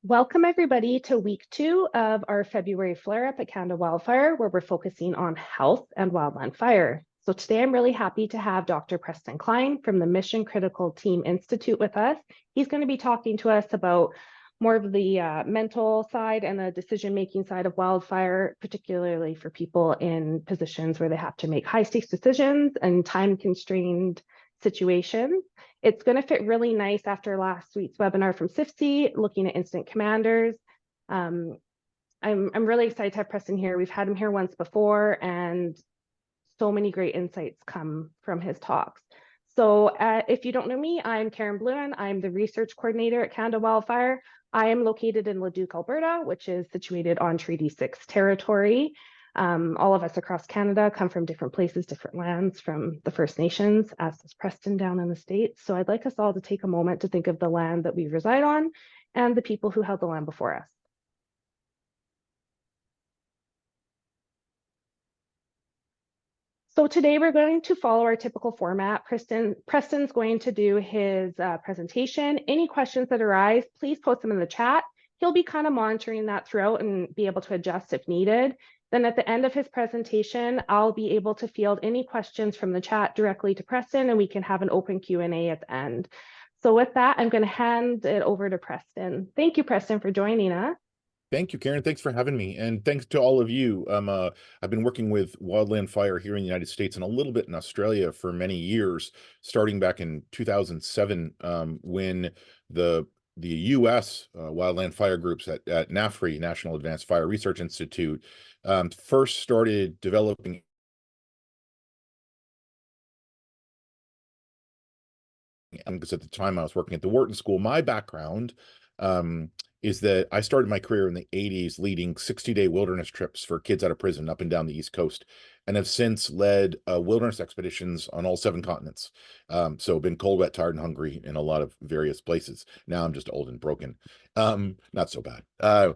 Welcome everybody to week 2 of our February flare-up at Canada Wildfire, where we're focusing on health and wildland fire. So today I'm really happy to have Dr. Preston Cline from the Mission Critical Team Institute with us. He's going to be talking to us about more of the mental side and the decision-making side of wildfire, particularly for people in positions where they have to make high-stakes decisions and time-constrained situations. It's going to fit really nice after last week's webinar from CIFC, looking at incident commanders. I'm really excited to have Preston here. We've had him here once before, and so many great insights come from his talks. So if you don't know me, I'm Karen Bluen. I'm the research coordinator at Canada Wildfire. I am located in Leduc, Alberta, which is situated on Treaty 6 territory. All of us across Canada come from different places, different lands from the First Nations, as does Preston down in the States. So I'd like us all to take a moment to think of the land that we reside on and the people who held the land before us. So today we're going to follow our typical format. Preston's going to do his presentation. Any questions that arise, please post them in the chat. He'll be kind of monitoring that throughout and be able to adjust if needed. Then at the end of his presentation, I'll be able to field any questions from the chat directly to Preston, and we can have an open Q&A at the end. So with that, I'm going to hand it over to Preston. Thank you, Preston, for joining us. Thank you, Karen. Thanks for having me. And thanks to all of you. I've been working with wildland fire here in the United States and a little bit in Australia for many years, starting back in 2007, when the U.S. Wildland fire groups at NAFRI, National Advanced Fire Research Institute, first started developing because at the time I was working at the Wharton School. My background is that I started my career in the 80s leading 60-day wilderness trips for kids out of prison up and down the East Coast, and have since led wilderness expeditions on all 7 continents. So been cold, wet, tired, and hungry in a lot of various places. Now I'm just old and broken. Not so bad.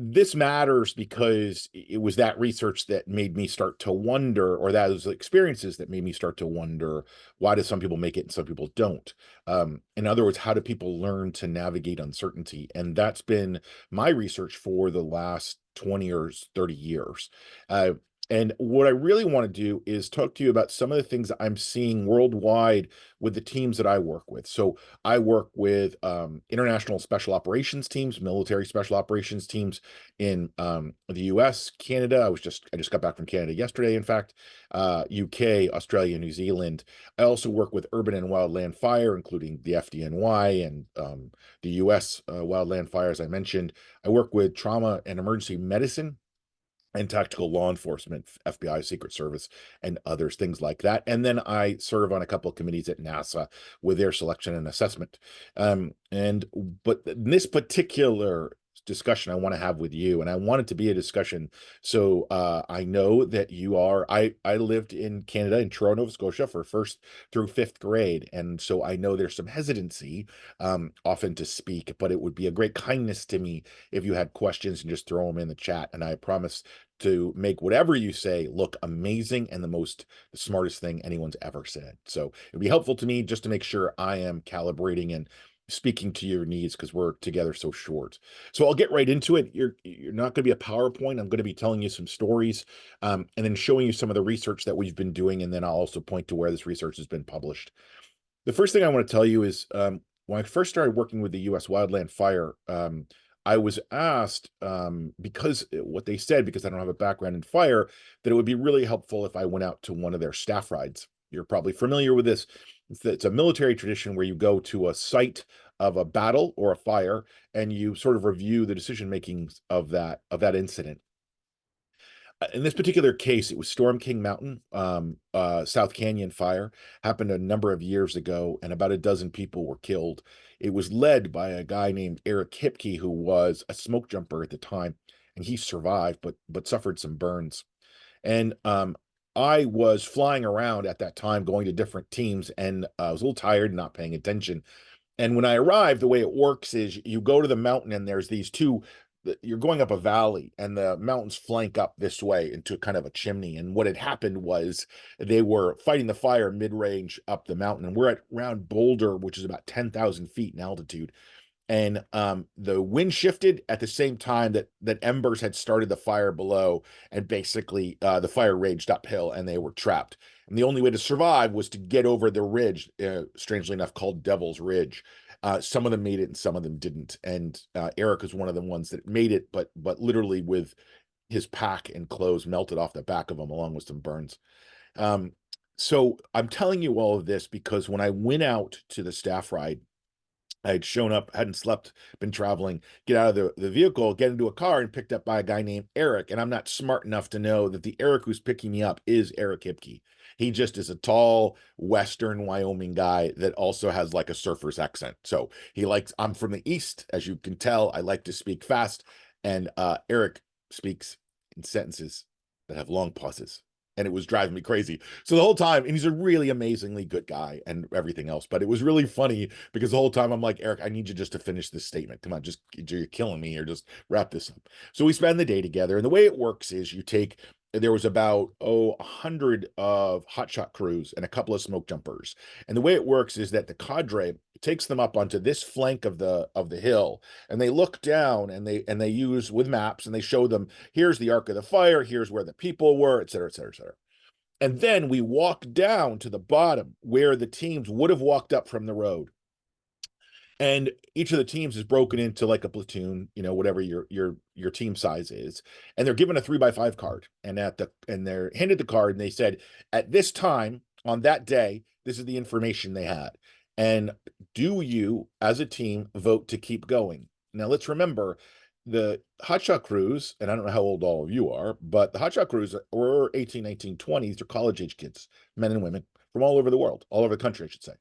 This matters because it was that research that made me start to wonder, or those experiences that made me start to wonder, why do some people make it and some people don't? In other words, how do people learn to navigate uncertainty? And that's been my research for the last 20 or 30 years. And what I really want to do is talk to you about some of the things that I'm seeing worldwide with the teams that I work with. So I work with international special operations teams, military special operations teams in the US, Canada. I just got back from Canada yesterday, in fact, UK, Australia, New Zealand. I also work with urban and wildland fire, including the FDNY and the US wildland fire, as I mentioned. I work with trauma and emergency medicine and tactical law enforcement, FBI, Secret Service, and others, things like that. And then I serve on a couple of committees at NASA with their selection and assessment. But this particular discussion I want to have with you, and I want it to be a discussion. So I know that you are, I lived in Canada, in Toronto, Nova Scotia, for 1st through 5th grade. And so I know there's some hesitancy often to speak, but it would be a great kindness to me if you had questions and just throw them in the chat. And I promise to make whatever you say look amazing and the smartest thing anyone's ever said. So it'd be helpful to me just to make sure I am calibrating and speaking to your needs, because we're together so short. So I'll get right into it. You're not going to be a PowerPoint. I'm going to be telling you some stories and then showing you some of the research that we've been doing. And then I'll also point to where this research has been published. The first thing I want to tell you is when I first started working with the U.S. Wildland Fire, I was asked, because what they said, because I don't have a background in fire, that it would be really helpful if I went out to one of their staff rides. You're probably familiar with this. It's a military tradition where you go to a site of a battle or a fire, and you sort of review the decision-making of that incident. In this particular case, it was Storm King Mountain, South Canyon fire, happened a number of years ago, and about a dozen people were killed. It was led by a guy named Eric Hipke, who was a smoke jumper at the time, and he survived, but suffered some burns. And I was flying around at that time, going to different teams, and I was a little tired, not paying attention. And when I arrived, the way it works is you go to the mountain, and there's these two, you're going up a valley, and the mountains flank up this way into kind of a chimney. And what had happened was they were fighting the fire mid-range up the mountain, and we're at Round Boulder, which is about 10,000 feet in altitude. and the wind shifted at the same time that embers had started the fire below, and basically the fire raged uphill and they were trapped. And the only way to survive was to get over the ridge, strangely enough called Devil's Ridge. Some of them made it and some of them didn't. And Eric is one of the ones that made it, but literally with his pack and clothes melted off the back of him, along with some burns. Um, so I'm telling you all of this because when I went out to the staff ride, I had shown up, hadn't slept, been traveling, get out of the vehicle, get into a car, and picked up by a guy named Eric. And I'm not smart enough to know that the Eric who's picking me up is Eric Hipke. He just is a tall Western Wyoming guy that also has like a surfer's accent. So I'm from the East, as you can tell. I like to speak fast. And Eric speaks in sentences that have long pauses. And it was driving me crazy. So the whole time, and he's a really amazingly good guy and everything else, but it was really funny because the whole time I'm like, Eric, I need you just to finish this statement. Come on, you're killing me, or just wrap this up. So we spend the day together. And the way it works is there was about 100 of hotshot crews and a couple of smoke jumpers. And the way it works is that the cadre takes them up onto this flank of the hill, and they look down, and they use with maps, and they show them, here's the arc of the fire, here's where the people were, et cetera, et cetera, et cetera. And then we walk down to the bottom where the teams would have walked up from the road. And each of the teams is broken into like a platoon, whatever your team size is, and they're given a 3x5 card, and they're handed the card, and they said, at this time on that day, this is the information they had, and do you as a team vote to keep going? Now let's remember the hotshot crews, and I don't know how old all of you are, but the hotshot crews were 18, 19, 20s. They're college age kids, men and women from all over the world, all over the country, I should say.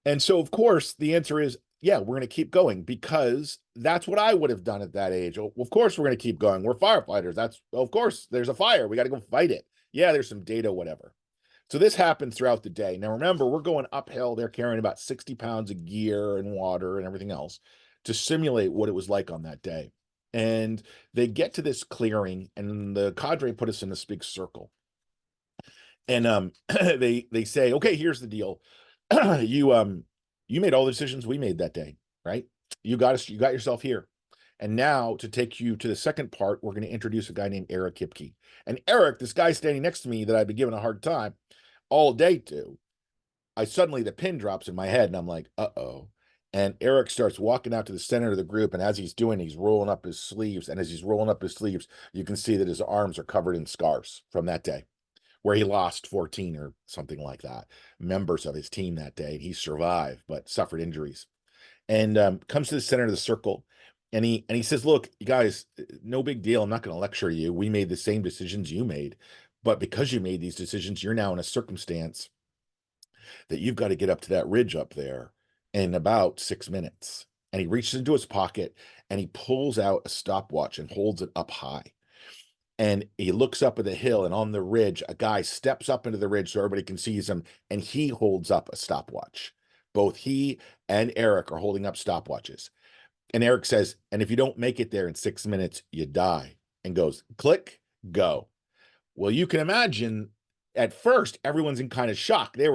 And so, of course, the answer is, yeah, we're going to keep going, because that's what I would have done at that age. Oh, of course, we're going to keep going. We're firefighters. Of course, there's a fire. We got to go fight it. Yeah, there's some data, whatever. So this happens throughout the day. Now, remember, we're going uphill. They're carrying about 60 pounds of gear and water and everything else to simulate what it was like on that day. And they get to this clearing, and the cadre put us in this big circle. And they say, okay, here's the deal. You made all the decisions we made that day, right? You got yourself here. And now, to take you to the second part, we're going to introduce a guy named Eric Hipke. And Eric, this guy standing next to me that I've been giving a hard time all day to, the pin drops in my head, and I'm like, uh-oh. And Eric starts walking out to the center of the group, and as he's doing, he's rolling up his sleeves. And as he's rolling up his sleeves, you can see that his arms are covered in scars from that day, where he lost 14 or something like that members of his team that day. He survived, but suffered injuries. And comes to the center of the circle, and he says, look, you guys, no big deal. I'm not going to lecture you. We made the same decisions you made, but because you made these decisions, you're now in a circumstance that you've got to get up to that ridge up there in about 6 minutes. And he reaches into his pocket, and he pulls out a stopwatch and holds it up high. And he looks up at the hill, and on the ridge, a guy steps up into the ridge so everybody can see him, and he holds up a stopwatch. Both he and Eric are holding up stopwatches. And Eric says, and if you don't make it there in 6 minutes, you die. And goes, click, go. Well, you can imagine at first, everyone's in kind of shock. They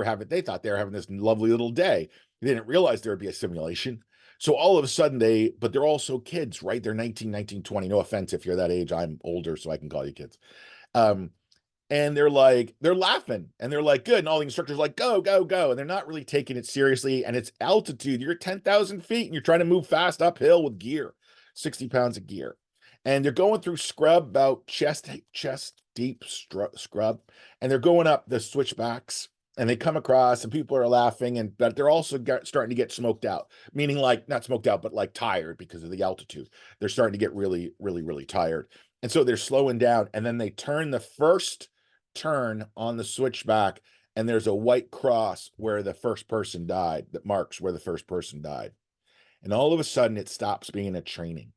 thought they were having this lovely little day. They didn't realize there would be a simulation. So all of a sudden but they're also kids, right? They're 19, 20. No offense if you're that age. I'm older, so I can call you kids. And they're laughing, and they're like, good. And all the instructors are like, go, go, go. And they're not really taking it seriously. And it's altitude. You're at 10,000 feet, and you're trying to move fast uphill with gear, 60 pounds of gear. And they're going through scrub, about chest deep scrub. And they're going up the switchbacks, and they come across, and people are laughing, but they're also starting to get smoked out, meaning like not smoked out, but like tired because of the altitude. They're starting to get really, really, really tired. And so they're slowing down, and then they turn the first turn on the switchback, and there's a white cross where the first person died, that marks where the first person died. And all of a sudden, it stops being a training.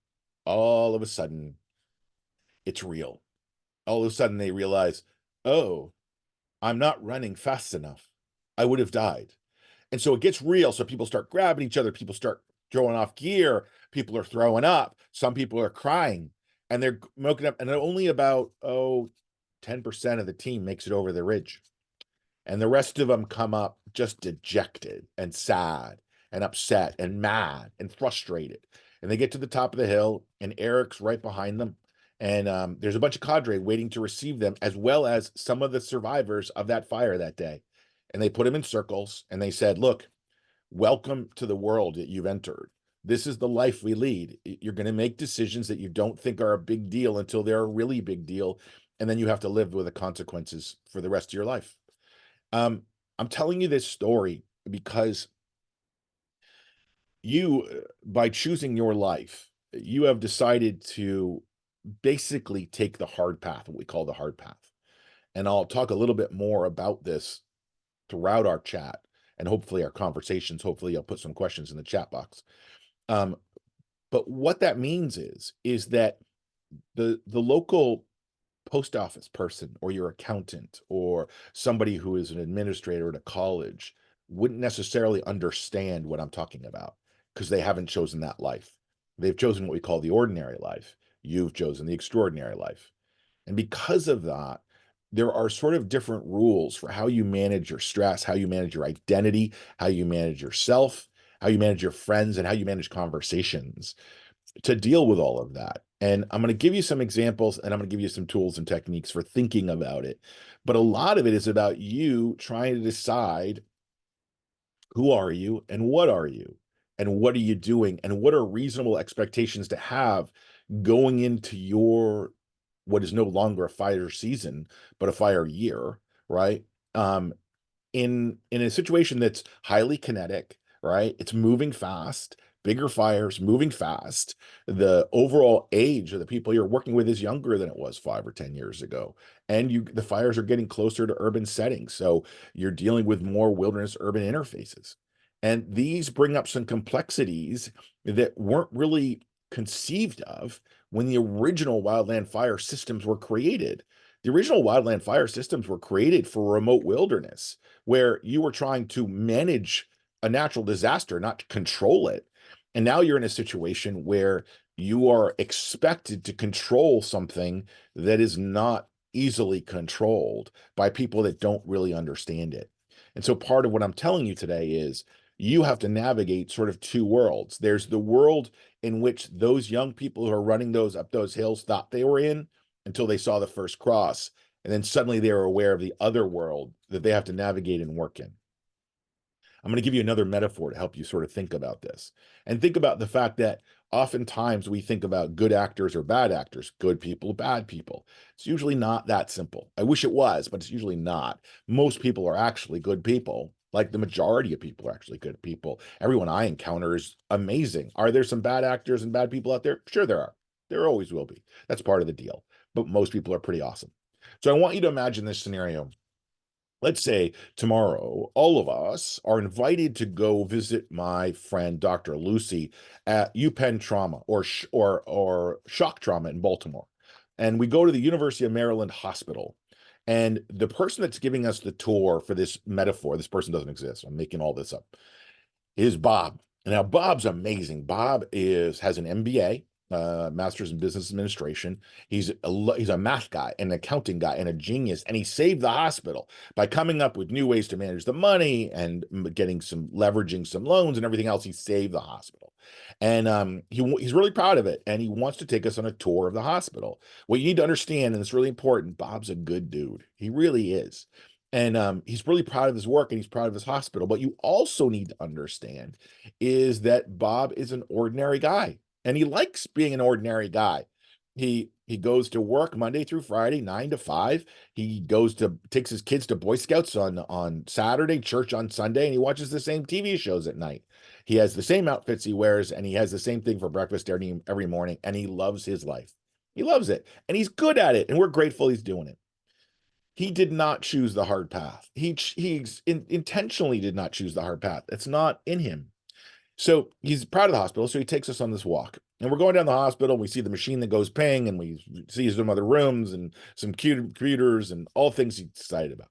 All of a sudden, it's real. All of a sudden, they realize, oh, I'm not running fast enough. I would have died. And so it gets real. So people start grabbing each other. People start throwing off gear. People are throwing up. Some people are crying, and they're smoking up. And only about, 10% of the team makes it over the ridge. And the rest of them come up just dejected and sad and upset and mad and frustrated. And they get to the top of the hill, and Eric's right behind them. And there's a bunch of cadre waiting to receive them, as well as some of the survivors of that fire that day. And they put them in circles, and they said, look, welcome to the world that you've entered. This is the life we lead. You're going to make decisions that you don't think are a big deal until they're a really big deal. And then you have to live with the consequences for the rest of your life. I'm telling you this story because you, by choosing your life, you have decided to basically take the hard path, what we call the hard path. And I'll talk a little bit more about this throughout our chat and hopefully our conversations. Hopefully, I'll put some questions in the chat box. But what that means is that the local post office person or your accountant or somebody who is an administrator at a college wouldn't necessarily understand what I'm talking about because they haven't chosen that life. They've chosen what we call the ordinary life. You've chosen the extraordinary life. And because of that, there are sort of different rules for how you manage your stress, how you manage your identity, how you manage yourself, how you manage your friends, and how you manage conversations to deal with all of that. And I'm going to give you some examples, and I'm going to give you some tools and techniques for thinking about it. But a lot of it is about you trying to decide who are you and what are you and what are you doing and what are reasonable expectations to have going into your what is no longer a fire season but a fire year, right? In a situation that's highly kinetic, right? It's moving fast, bigger fires, moving fast. The overall age of the people you're working with is younger than it was 5 or 10 years ago. And the fires are getting closer to urban settings. So you're dealing with more wilderness urban interfaces. And these bring up some complexities that weren't really conceived of when the original wildland fire systems were created. The original wildland fire systems were created for remote wilderness where you were trying to manage a natural disaster, not control it. And now you're in a situation where you are expected to control something that is not easily controlled by people that don't really understand it. And so part of what I'm telling you today is you have to navigate sort of two worlds. There's the world in which those young people who are running those up those hills thought they were in until they saw the first cross. And then suddenly they were aware of the other world that they have to navigate and work in. I'm going to give you another metaphor to help you sort of think about this. And think about the fact that oftentimes we think about good actors or bad actors, good people, bad people. It's usually not that simple. I wish it was, but it's usually not. Most people are actually good people. Like the majority of people are actually good people. Everyone I encounter is amazing. Are there some bad actors and bad people out there? Sure, there are. There always will be. That's part of the deal. But most people are pretty awesome. So I want you to imagine this scenario. Let's say tomorrow, all of us are invited to go visit my friend, Dr. Lucy, at UPenn Trauma or Shock Trauma in Baltimore. And we go to the University of Maryland Hospital. And the person that's giving us the tour for this metaphor, this person doesn't exist. I'm making all this up, is Bob. Now, Bob's amazing. Bob has an MBA, Master's in Business Administration. He's a math guy, an accounting guy, and a genius. And he saved the hospital by coming up with new ways to manage the money and leveraging some loans and everything else. He saved the hospital, and he's really proud of it. And he wants to take us on a tour of the hospital. What you need to understand, and it's really important, Bob's a good dude. He really is. And he's really proud of his work and he's proud of his hospital. But you also need to understand is that Bob is an ordinary guy and he likes being an ordinary guy. He goes to work Monday through Friday, 9 to 5. He takes his kids to Boy Scouts on Saturday, church on Sunday, and he watches the same TV shows at night. He has the same outfits he wears and he has the same thing for breakfast every morning, and he loves his life. He loves it and he's good at it, and we're grateful he's doing it. He did not choose the hard path. He intentionally did not choose the hard path. It's not in him. So he's proud of the hospital. So he takes us on this walk. And we're going down the hospital. We see the machine that goes ping, and we see some other rooms and some computers and all things he's excited about.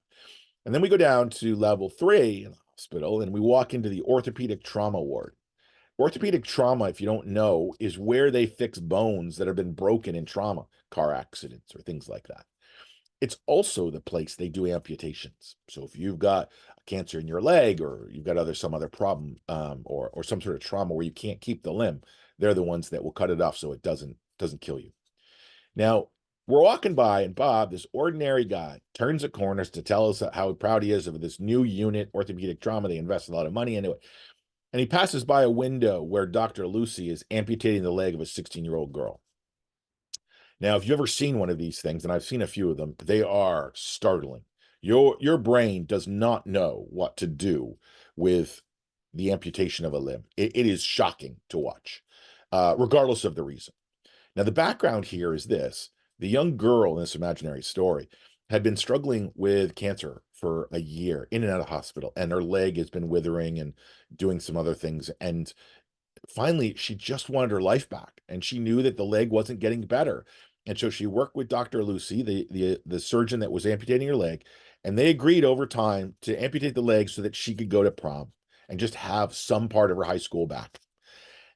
And then we go down to level 3 in the hospital, and we walk into the orthopedic trauma ward. Orthopedic trauma, if you don't know, is where they fix bones that have been broken in trauma, car accidents or things like that. It's also the place they do amputations. So if you've got cancer in your leg, or you've got some other problem, or some sort of trauma where you can't keep the limb, they're the ones that will cut it off so it doesn't kill you. Now, we're walking by, and Bob, this ordinary guy, turns the corners to tell us how proud he is of this new unit, orthopedic trauma. They invest a lot of money into it. And he passes by a window where Dr. Lucy is amputating the leg of a 16-year-old girl. Now, if you've ever seen one of these things, and I've seen a few of them, they are startling. Your brain does not know what to do with the amputation of a limb. It is shocking to watch, regardless of the reason. Now, the background here is this. The young girl in this imaginary story had been struggling with cancer for a year, in and out of hospital, and her leg has been withering and doing some other things. And finally, she just wanted her life back, and she knew that the leg wasn't getting better. And so she worked with Dr. Lucy, the surgeon that was amputating her leg, and they agreed over time to amputate the leg so that she could go to prom and just have some part of her high school back.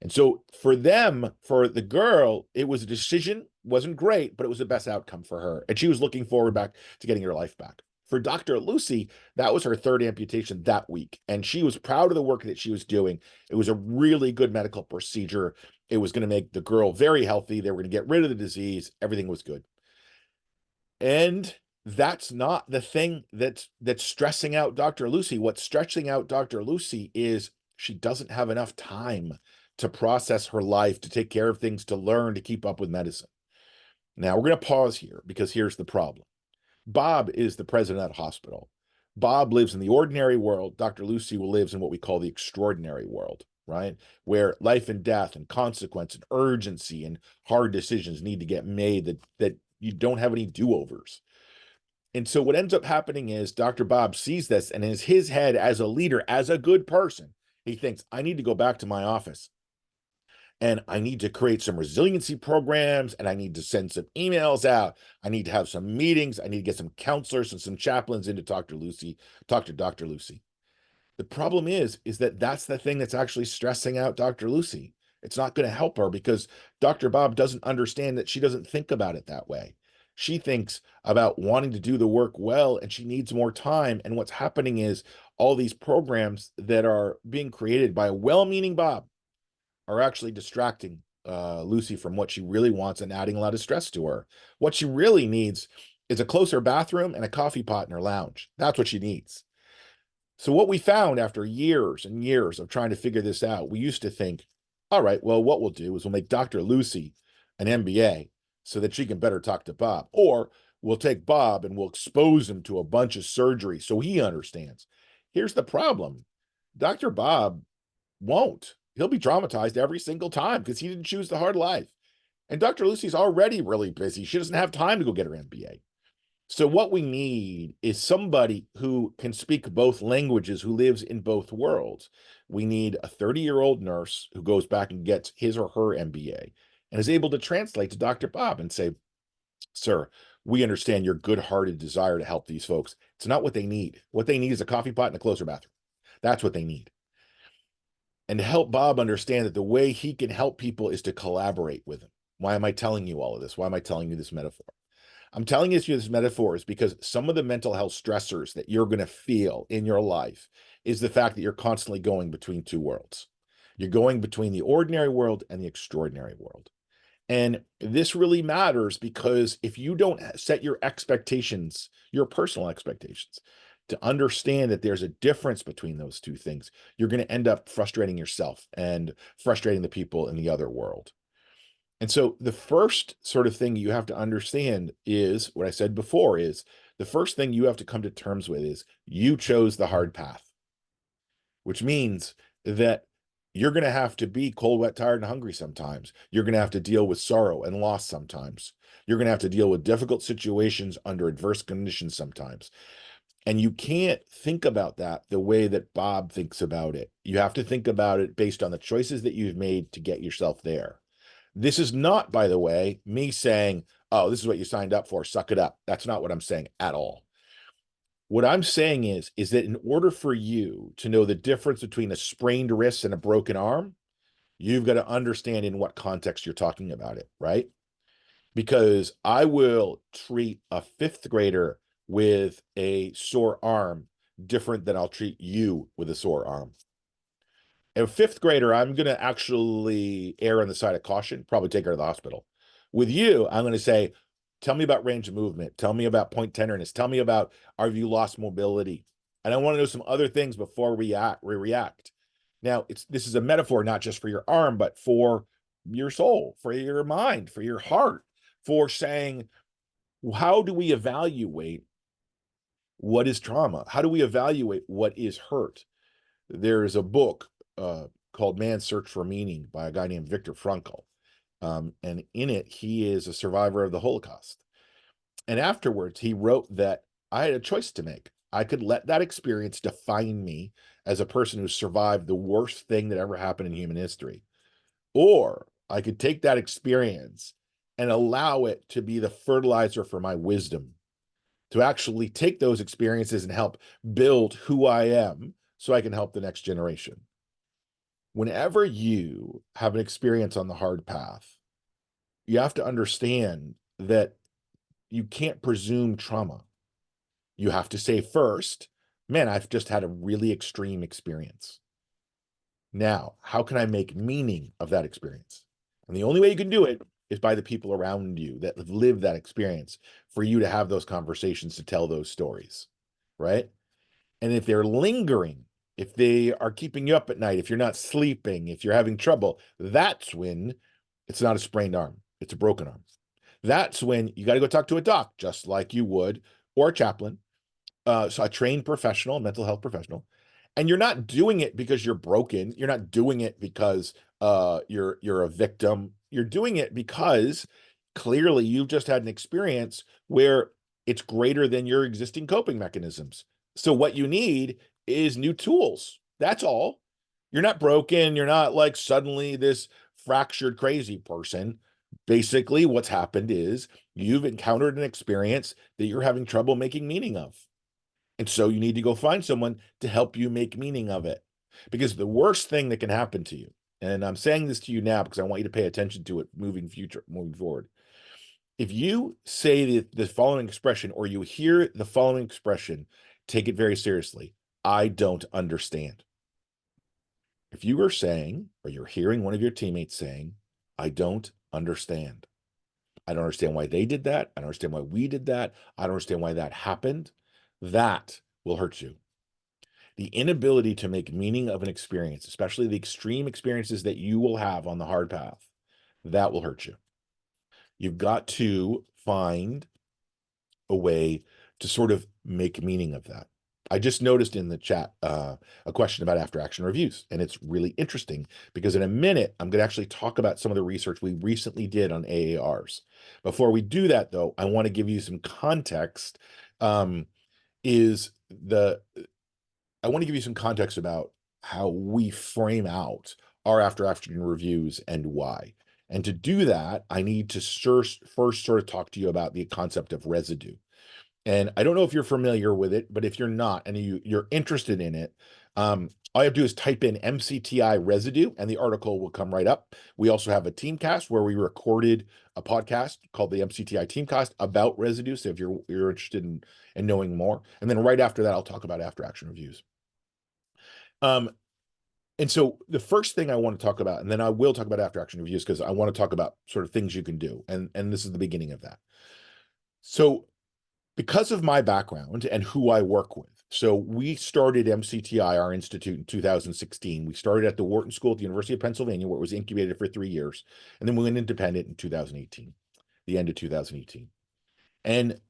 And so for them, for the girl, it was a decision, wasn't great, but it was the best outcome for her. And she was looking forward back to getting her life back. For Dr. Lucy, that was her third amputation that week. And she was proud of the work that she was doing. It was a really good medical procedure. It was going to make the girl very healthy. They were going to get rid of the disease. Everything was good. And that's not the thing that's stressing out Dr. Lucy. What's stressing out Dr. Lucy is she doesn't have enough time to process her life, to take care of things, to learn, to keep up with medicine. Now, we're going to pause here because here's the problem. Bob is the president of that hospital. Bob lives in the ordinary world. Dr. Lucy lives in what we call the extraordinary world, right? Where life and death and consequence and urgency and hard decisions need to get made, that you don't have any do-overs. And so what ends up happening is Dr. Bob sees this, and in his head, as a leader, as a good person, he thinks, I need to go back to my office, and I need to create some resiliency programs, and I need to send some emails out. I need to have some meetings. I need to get some counselors and some chaplains in to talk to Dr. Lucy. The problem is that that's the thing that's actually stressing out Dr. Lucy. It's not going to help her because Dr. Bob doesn't understand that she doesn't think about it that way. She thinks about wanting to do the work well, and she needs more time. And what's happening is all these programs that are being created by a well-meaning Bob are actually distracting Lucy from what she really wants and adding a lot of stress to her. What she really needs is a closer bathroom and a coffee pot in her lounge. That's what she needs. So what we found after years and years of trying to figure this out, we used to think, all right, well, what we'll do is we'll make Dr. Lucy an MBA so that she can better talk to Bob. Or we'll take Bob and we'll expose him to a bunch of surgery so he understands. Here's the problem. Dr. Bob won't. He'll be traumatized every single time because he didn't choose the hard life. And Dr. Lucy's already really busy. She doesn't have time to go get her MBA. So what we need is somebody who can speak both languages, who lives in both worlds. We need a 30-year-old nurse who goes back and gets his or her MBA and is able to translate to Dr. Bob and say, sir, we understand your good-hearted desire to help these folks. It's not what they need. What they need is a coffee pot and a closer bathroom. That's what they need. And to help Bob understand that the way he can help people is to collaborate with him. Why am I telling you all of this? Why am I telling you this metaphor? I'm telling you this metaphor is because some of the mental health stressors that you're going to feel in your life is the fact that you're constantly going between two worlds. You're going between the ordinary world and the extraordinary world. And this really matters because if you don't set your expectations, your personal expectations, to understand that there's a difference between those two things, you're going to end up frustrating yourself and frustrating the people in the other world. And so the first sort of thing you have to understand is what I said before is the first thing you have to come to terms with is you chose the hard path, which means that you're going to have to be cold, wet, tired, and hungry sometimes. You're going to have to deal with sorrow and loss sometimes. You're going to have to deal with difficult situations under adverse conditions sometimes. And you can't think about that the way that Bob thinks about it. You have to think about it based on the choices that you've made to get yourself there. This is not, by the way, me saying, oh, this is what you signed up for, suck it up. That's not what I'm saying at all. What I'm saying is that in order for you to know the difference between a sprained wrist and a broken arm, you've got to understand in what context you're talking about it, right? because I will treat a fifth grader with a sore arm different than I'll treat you with a sore arm. A fifth grader, I'm going to actually err on the side of caution, probably take her to the hospital. With you, I'm going to say, tell me about range of movement. Tell me about point tenderness. Tell me about, have you lost mobility? And I want to know some other things before we react. Now, this is a metaphor, not just for your arm, but for your soul, for your mind, for your heart, for saying, how do we evaluate what is trauma? How do we evaluate what is hurt? There is a book called Man's Search for Meaning by a guy named Viktor Frankl. And in it, he is a survivor of the Holocaust. And afterwards, he wrote that I had a choice to make. I could let that experience define me as a person who survived the worst thing that ever happened in human history. Or I could take that experience and allow it to be the fertilizer for my wisdom, to actually take those experiences and help build who I am so I can help the next generation. Whenever you have an experience on the hard path, you have to understand that you can't presume trauma. You have to say first, man, I've just had a really extreme experience. Now, how can I make meaning of that experience? And the only way you can do it is by the people around you that have lived that experience, for you to have those conversations, to tell those stories, right? And if they're lingering, if they are keeping you up at night, if you're not sleeping, if you're having trouble, that's when it's not a sprained arm, it's a broken arm. That's when you got to go talk to a doc, just like you would, or a chaplain, so a trained professional, mental health professional. And you're not doing it because you're broken. You're not doing it because you're a victim. You're doing it because clearly you've just had an experience where it's greater than your existing coping mechanisms. So what you need is new tools. That's all. You're not broken. You're not like suddenly this fractured crazy person. Basically, what's happened is you've encountered an experience that you're having trouble making meaning of. And so you need to go find someone to help you make meaning of it. Because the worst thing that can happen to you, and I'm saying this to you now because I want you to pay attention to it moving forward. If you say the following expression, or you hear the following expression, take it very seriously. I don't understand. If you are saying, or you're hearing one of your teammates saying, I don't understand. I don't understand why they did that. I don't understand why we did that. I don't understand why that happened. That will hurt you. The inability to make meaning of an experience, especially the extreme experiences that you will have on the hard path, that will hurt you. You've got to find a way to sort of make meaning of that. I just noticed in the chat a question about after action reviews, and it's really interesting because in a minute, I'm going to actually talk about some of the research we recently did on AARs. Before we do that, though, I want to give you some context. I want to give you some context about how we frame out our after action reviews and why. And to do that, I need to first sort of talk to you about the concept of residue. And I don't know if you're familiar with it, but if you're not and you're interested in it, all you have to do is type in MCTI residue and the article will come right up. We also have a Teamcast where we recorded a podcast called the MCTI Teamcast about residue. So if you're interested in knowing more, and then right after that, I'll talk about after action reviews. And so the first thing I want to talk about, and then I will talk about after action reviews, because I want to talk about sort of things you can do. And this is the beginning of that. So because of my background and who I work with, so we started MCTI, our institute, in 2016. We started at the Wharton School at the University of Pennsylvania, where it was incubated for 3 years. And then we went independent in 2018, the end of 2018. And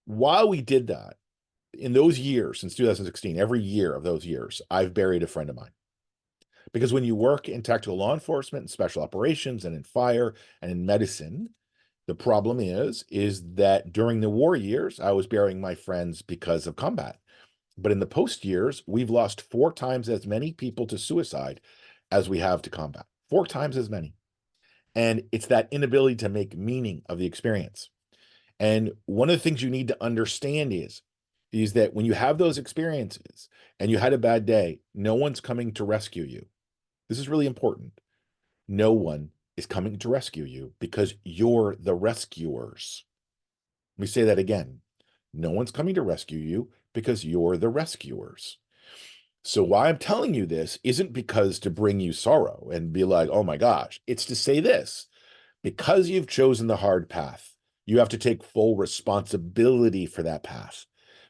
while we did that, in those years, since 2016, every year of those years, I've buried a friend of mine. Because when you work in tactical law enforcement and special operations and in fire and in medicine, the problem is that during the war years, I was burying my friends because of combat. But in the post years, we've lost 4 times as many people to suicide as we have to combat. 4 times as many. And it's that inability to make meaning of the experience. And one of the things you need to understand is that when you have those experiences and you had a bad day, no one's coming to rescue you. This is really important. No one is coming to rescue you because you're the rescuers. Let me say that again. No one's coming to rescue you because you're the rescuers. So why I'm telling you this isn't because to bring you sorrow and be like, oh my gosh, it's to say this. Because you've chosen the hard path, you have to take full responsibility for that path,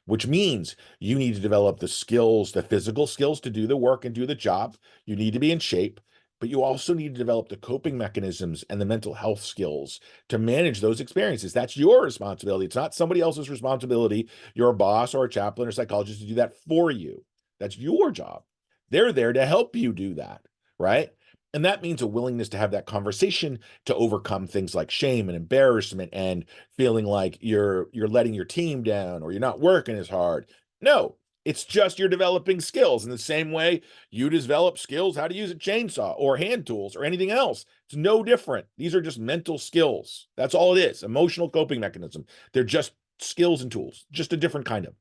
which means you need to develop the skills, the physical skills to do the work and do the job. You need to be in shape, but you also need to develop the coping mechanisms and the mental health skills to manage those experiences. That's your responsibility. It's not somebody else's responsibility. You're a boss or a chaplain or psychologist to do that for you. That's your job. They're there to help you do that, right? And that means a willingness to have that conversation to overcome things like shame and embarrassment and feeling like you're letting your team down or you're not working as hard. No, it's just you're developing skills in the same way you develop skills how to use a chainsaw or hand tools or anything else. It's no different. These are just mental skills. That's all it is. Emotional coping mechanism. They're just skills and tools, just a different kind of.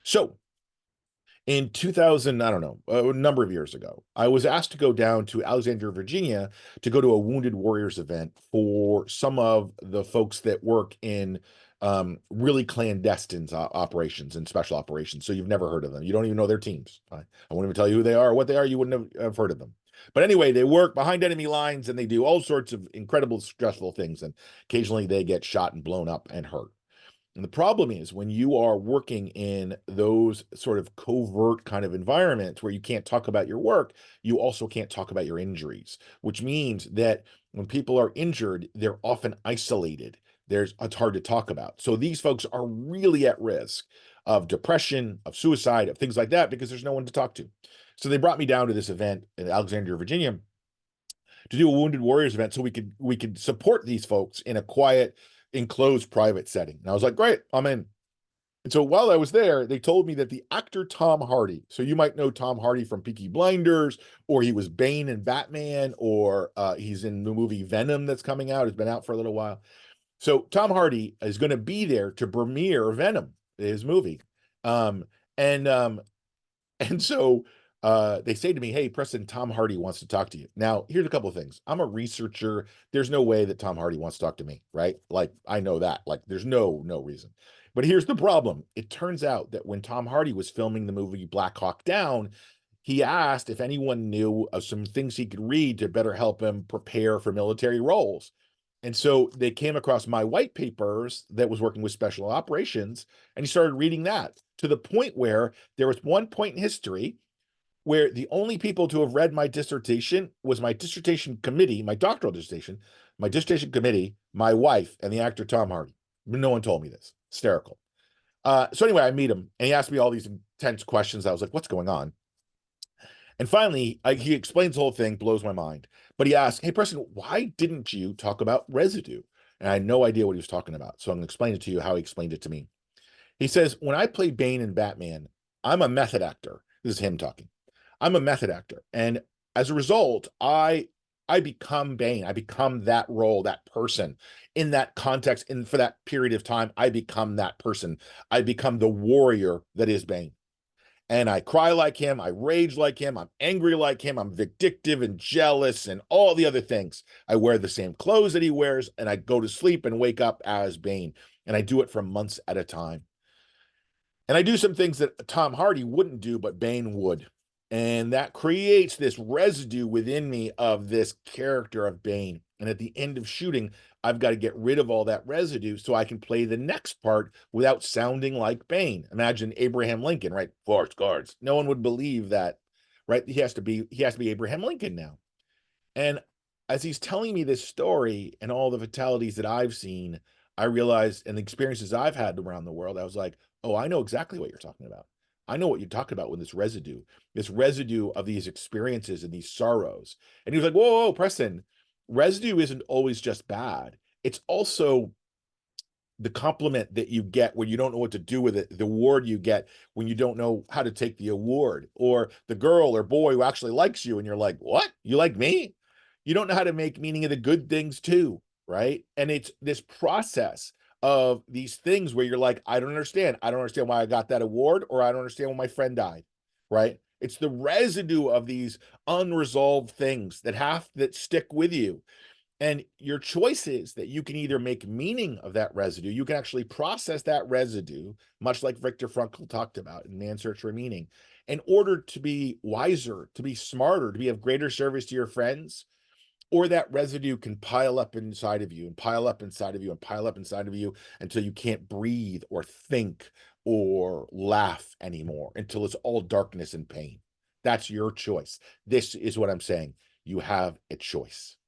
So in 2000, I don't know, a number of years ago, I was asked to go down to Alexandria, Virginia to go to a Wounded Warriors event for some of the folks that work in really clandestine operations and special operations. So you've never heard of them. You don't even know their teams. I won't even tell you who they are or what they are. You wouldn't have heard of them. But anyway, they work behind enemy lines and they do all sorts of incredible, stressful things. And occasionally they get shot and blown up and hurt. And the problem is when you are working in those sort of covert kind of environments where you can't talk about your work, you also can't talk about your injuries, which means that when people are injured, they're often isolated. It's hard to talk about. So these folks are really at risk of depression, of suicide, of things like that, because there's no one to talk to. So they brought me down to this event in Alexandria, Virginia, to do a Wounded Warriors event so we could support these folks in a quiet, enclosed, private setting. And I was like, great, I'm in. And so while I was there, they told me that the actor Tom Hardy, so you might know Tom Hardy from Peaky Blinders, or he was Bane in Batman, or he's in the movie Venom that's coming out. It's been out for a little while. So Tom Hardy is going to be there to premiere Venom, his movie. Um, and um, and so they say to me, hey, Preston, Tom Hardy wants to talk to you. Now, here's a couple of things. I'm a researcher. There's no way that Tom Hardy wants to talk to me, right? Like, I know that. Like, there's no reason. But here's the problem. It turns out that when Tom Hardy was filming the movie Black Hawk Down, he asked if anyone knew of some things he could read to better help him prepare for military roles. And so they came across my white papers that was working with special operations, and he started reading that to the point where there was one point in history where the only people to have read my dissertation was my dissertation committee, my doctoral dissertation, my dissertation committee, my wife, and the actor Tom Hardy. No one told me this. Hysterical. So anyway, I meet him, and he asked me all these intense questions. I was like, what's going on? And finally, he explains the whole thing, blows my mind. But he asked, hey, Preston, why didn't you talk about residue? And I had no idea what he was talking about. So I'm going to explain it to you how he explained it to me. He says, when I play Bane in Batman, I'm a method actor. This is him talking. I'm a method actor. And as a result, I become Bane. I become that role, that person in that context. And for that period of time, I become that person. I become the warrior that is Bane. And I cry like him. I rage like him. I'm angry like him. I'm vindictive and jealous and all the other things. I wear the same clothes that he wears, and I go to sleep and wake up as Bane. And I do it for months at a time. And I do some things that Tom Hardy wouldn't do, but Bane would. And that creates this residue within me of this character of Bane. And at the end of shooting, I've got to get rid of all that residue so I can play the next part without sounding like Bane. Imagine Abraham Lincoln, right? Forest guards. No one would believe that, right? He has to be Abraham Lincoln now. And as he's telling me this story and all the fatalities that I've seen, I realized, and the experiences I've had around the world, I was like, oh, I know exactly what you're talking about. I know what you're talking about with this residue of these experiences and these sorrows. And he was like, whoa, Preston, residue isn't always just bad. It's also the compliment that you get when you don't know what to do with it, the award you get when you don't know how to take the award, or the girl or boy who actually likes you and you're like, what? You like me? You don't know how to make meaning of the good things too, right? And it's this process of these things where you're like, I don't understand. I don't understand why I got that award, or I don't understand why my friend died, right? It's the residue of these unresolved things that stick with you. And your choice is that you can either make meaning of that residue, you can actually process that residue, much like Viktor Frankl talked about in Man's Search for Meaning, in order to be wiser, to be smarter, to be of greater service to your friends, or that residue can pile up inside of you and pile up inside of you and pile up inside of you until you can't breathe or think or laugh anymore, until it's all darkness and pain. That's your choice. This is what I'm saying. You have a choice.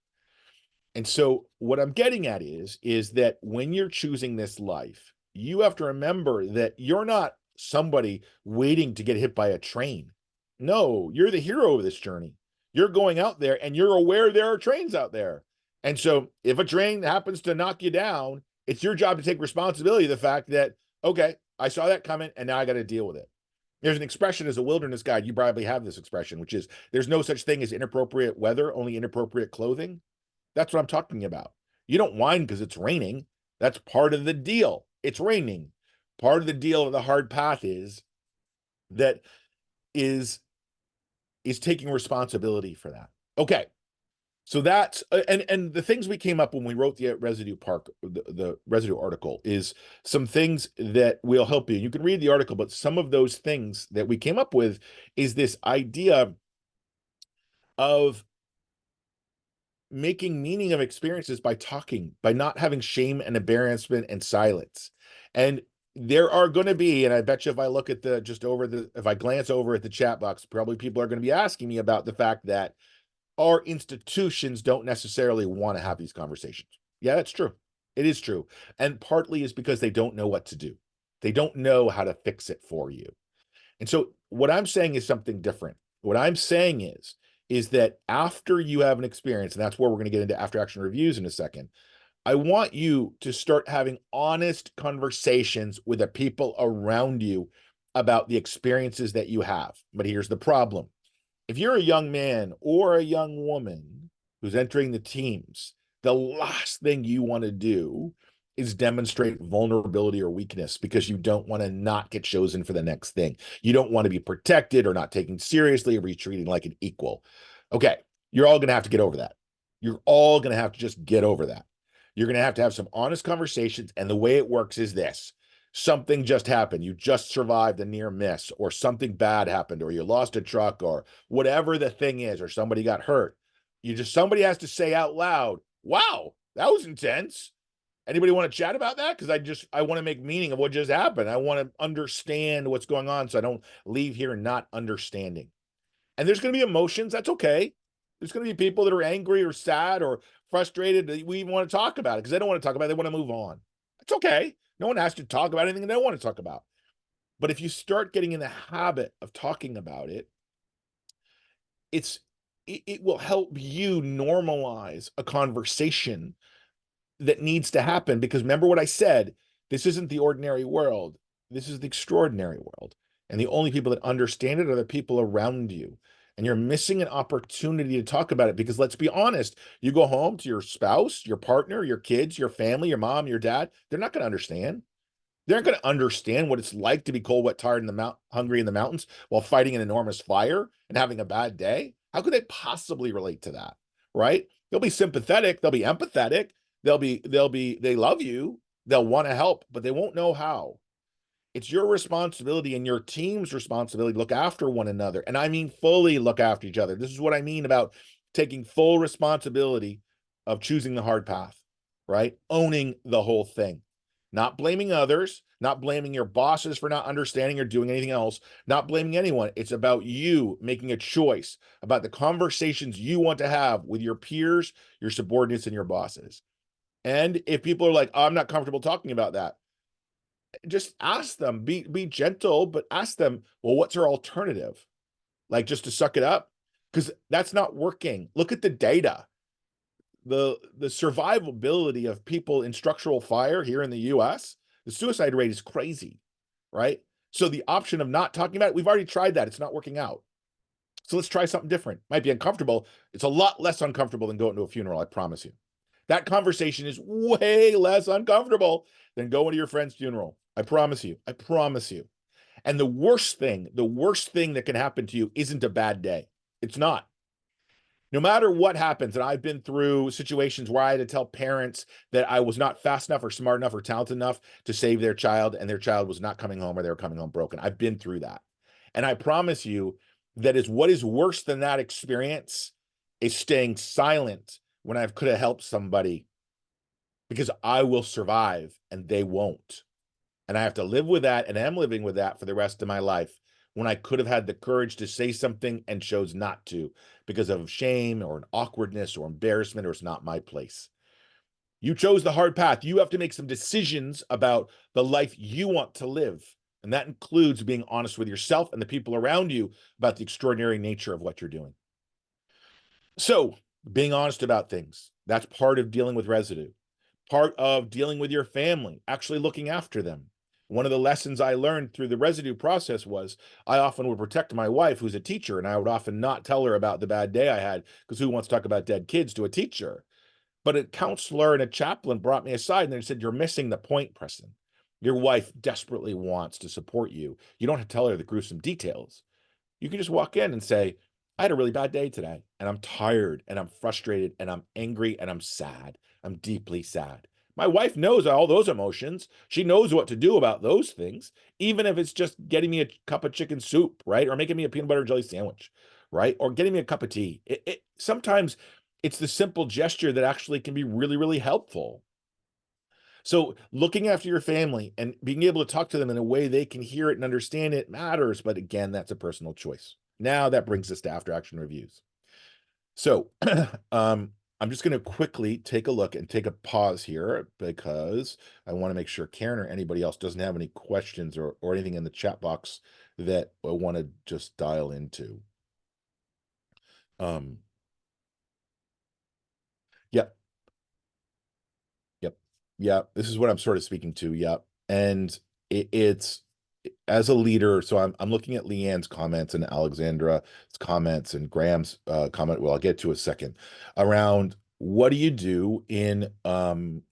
And so what I'm getting at is that when you're choosing this life, you have to remember that you're not somebody waiting to get hit by a train. No, you're the hero of this journey. You're going out there and you're aware there are trains out there. And so if a train happens to knock you down, it's your job to take responsibility of the fact that, okay, I saw that coming and now I got to deal with it. There's an expression as a wilderness guide, you probably have this expression, which is there's no such thing as inappropriate weather, only inappropriate clothing. That's what I'm talking about. You don't whine because it's raining. That's part of the deal. It's raining. Part of the deal of the hard path is that is taking responsibility for that. Okay. So that's and the things we came up when we wrote the Residue Park, the Residue article, is some things that will help you. You can read the article, but some of those things that we came up with is this idea of making meaning of experiences by talking, by not having shame and embarrassment and silence. And there are going to be, and I bet you if I look at if I glance over at the chat box, probably people are going to be asking me about the fact that our institutions don't necessarily want to have these conversations. Yeah, that's true. It is true. And partly is because they don't know what to do. They don't know how to fix it for you. And so what I'm saying is something different. What I'm saying is that after you have an experience, and that's where we're going to get into after action reviews in a second, I want you to start having honest conversations with the people around you about the experiences that you have. But here's the problem. If you're a young man or a young woman who's entering the teams, the last thing you want to do is demonstrate vulnerability or weakness because you don't want to not get chosen for the next thing. You don't want to be protected or not taken seriously or be treated like an equal. Okay, you're all going to have to get over that. You're all going to have to just get over that. You're going to have some honest conversations. And the way it works is this. Something just happened. You just survived a near miss, or something bad happened, or you lost a truck, or whatever the thing is, or somebody got hurt. Somebody has to say out loud, wow, that was intense. Anybody want to chat about that? Because I want to make meaning of what just happened. I want to understand what's going on so I don't leave here not understanding. And there's going to be emotions. That's okay. There's going to be people that are angry or sad or frustrated that we even want to talk about it because they don't want to talk about it. They want to move on. It's okay. No one has to talk about anything they don't want to talk about. But if you start getting in the habit of talking about it, it will help you normalize a conversation that needs to happen. Because remember what I said, this isn't the ordinary world. This is the extraordinary world. And the only people that understand it are the people around you. And you're missing an opportunity to talk about it because let's be honest, you go home to your spouse, your partner, your kids, your family, your mom, your dad, they're not going to understand. They're not going to understand what it's like to be cold, wet, tired, hungry in the mountains while fighting an enormous fire and having a bad day. How could they possibly relate to that? Right? They'll be sympathetic. They'll be empathetic. They love you. They'll want to help, but they won't know how. It's your responsibility and your team's responsibility to look after one another. And I mean fully look after each other. This is what I mean about taking full responsibility of choosing the hard path, right? Owning the whole thing. Not blaming others, not blaming your bosses for not understanding or doing anything else, not blaming anyone. It's about you making a choice about the conversations you want to have with your peers, your subordinates, and your bosses. And if people are like, oh, I'm not comfortable talking about that, just ask them, be gentle, but ask them, well, what's our alternative? Like just to suck it up? Because that's not working. Look at the data. The survivability of people in structural fire here in the US, the suicide rate is crazy, right? So the option of not talking about it, we've already tried that. It's not working out. So let's try something different. Might be uncomfortable. It's a lot less uncomfortable than going to a funeral, I promise you. That conversation is way less uncomfortable than going to your friend's funeral. I promise you. I promise you. And the worst thing that can happen to you isn't a bad day. It's not. No matter what happens, and I've been through situations where I had to tell parents that I was not fast enough or smart enough or talented enough to save their child, and their child was not coming home or they were coming home broken. I've been through that. And I promise you that is what is worse than that experience is staying silent when I could have helped somebody, because I will survive and they won't. And I have to live with that, and am living with that for the rest of my life, when I could have had the courage to say something and chose not to because of shame or an awkwardness or embarrassment, or it's not my place. You chose the hard path. You have to make some decisions about the life you want to live. And that includes being honest with yourself and the people around you about the extraordinary nature of what you're doing. So, being honest about things, that's part of dealing with residue, part of dealing with your family, actually looking after them. One of the lessons I learned through the residue process was I often would protect my wife, who's a teacher, and I would often not tell her about the bad day I had, because who wants to talk about dead kids to a teacher? But a counselor and a chaplain brought me aside and they said, "You're missing the point, Preston. Your wife desperately wants to support you. You don't have to tell her the gruesome details. You can just walk in and say, I had a really bad day today, and I'm tired, and I'm frustrated, and I'm angry, and I'm sad. I'm deeply sad." My wife knows all those emotions. She knows what to do about those things, even if it's just getting me a cup of chicken soup, right? Or making me a peanut butter and jelly sandwich, right? Or getting me a cup of tea. Sometimes it's the simple gesture that actually can be really, really helpful. So looking after your family and being able to talk to them in a way they can hear it and understand it matters. But again, that's a personal choice. Now that brings us to after action reviews. So I'm just going to quickly take a look and take a pause here, because I want to make sure Karen or anybody else doesn't have any questions or anything in the chat box that I want to just dial into. Um, yeah, Yep. Yeah. This is what I'm sort of speaking to. Yeah. And it's as a leader. So I'm looking at Leanne's comments and Alexandra's comments and Graham's comment. Well, I'll get to a second around what do you do in an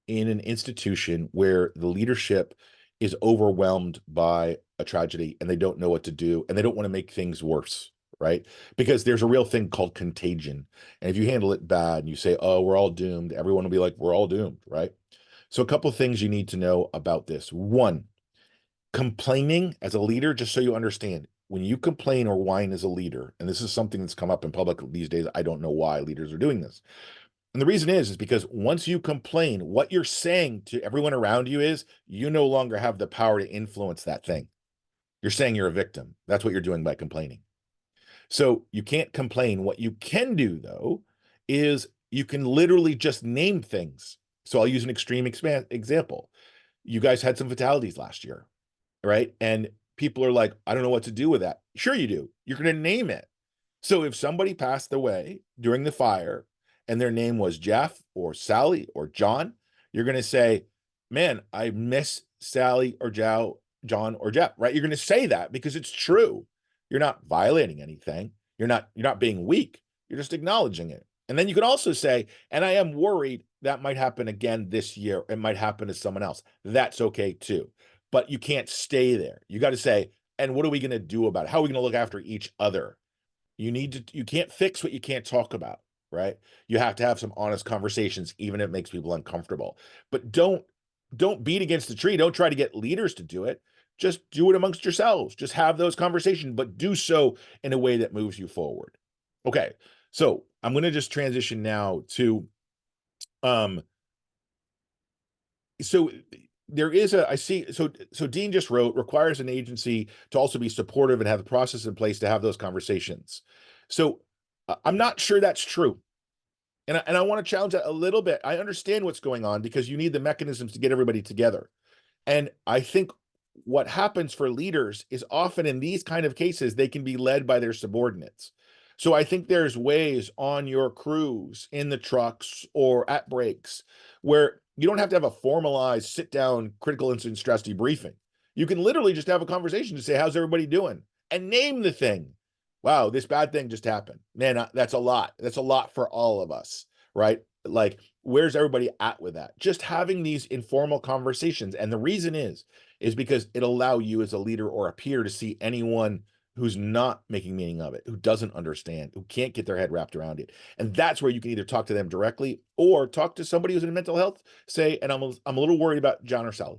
institution where the leadership is overwhelmed by a tragedy and they don't know what to do and they don't want to make things worse, right? Because there's a real thing called contagion. And if you handle it bad and you say, oh, we're all doomed, everyone will be like, we're all doomed, right? So a couple of things you need to know about this. One, complaining as a leader, just so you understand, when you complain or whine as a leader, and this is something that's come up in public these days, I don't know why leaders are doing this. And the reason is because once you complain, what you're saying to everyone around you is you no longer have the power to influence that thing. You're saying you're a victim. That's what you're doing by complaining. So you can't complain. What you can do, though, is you can literally just name things. So I'll use an extreme example. You guys had some fatalities last year, right? And people are like, I don't know what to do with that. Sure, you do. You're going to name it. So if somebody passed away during the fire and their name was Jeff or Sally or John, you're going to say, man, I miss Sally or John or Jeff, right? You're going to say that because it's true. You're not violating anything. You're not being weak. You're just acknowledging it. And then you can also say, and I am worried that might happen again this year. It might happen to someone else. That's okay too. But you can't stay there. You got to say, and what are we going to do about it? How are we going to look after each other? You can't fix what you can't talk about, right? You have to have some honest conversations, even if it makes people uncomfortable. But don't beat against the tree. Don't try to get leaders to do it. Just do it amongst yourselves. Just have those conversations, but do so in a way that moves you forward. Okay, so I'm going to just transition now to um so there is a I see so Dean just wrote requires an agency to also be supportive and have the process in place to have those conversations. So I'm not sure that's true. And I want to challenge that a little bit. I understand what's going on because you need the mechanisms to get everybody together. And I think what happens for leaders is often in these kind of cases, they can be led by their subordinates. So I think there's ways on your crews, in the trucks or at breaks, where you don't have to have a formalized sit down critical incident stress debriefing. You can literally just have a conversation to say, how's everybody doing? And name the thing. Wow, this bad thing just happened. Man, that's a lot. That's a lot for all of us, right? Like, where's everybody at with that? Just having these informal conversations. And the reason is because it'll allow you as a leader or a peer to see anyone who's not making meaning of it, who doesn't understand, who can't get their head wrapped around it. And that's where you can either talk to them directly or talk to somebody who's in mental health, say, and I'm a little worried about John or Sally.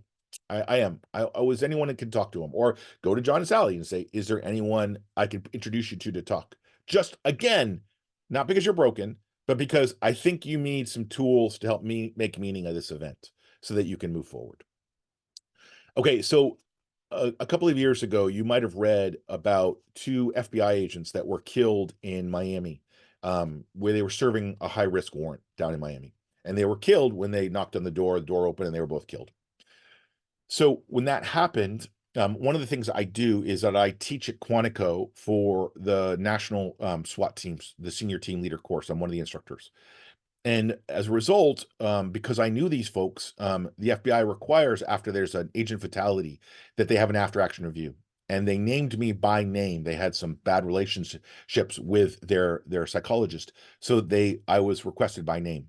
I am. I was anyone that can talk to them, or go to John and Sally and say, is there anyone I could introduce you to talk? Just again, not because you're broken, but because I think you need some tools to help me make meaning of this event so that you can move forward. Okay, so a couple of years ago, you might have read about two FBI agents that were killed in Miami, where they were serving a high-risk warrant down in Miami. And they were killed when they knocked on the door opened, and they were both killed. So when that happened, one of the things I do is that I teach at Quantico for the national SWAT teams, the senior team leader course. I'm one of the instructors. And as a result, because I knew these folks, the FBI requires, after there's an agent fatality, that they have an after-action review. And they named me by name. They had some bad relationships with their psychologist, so I was requested by name.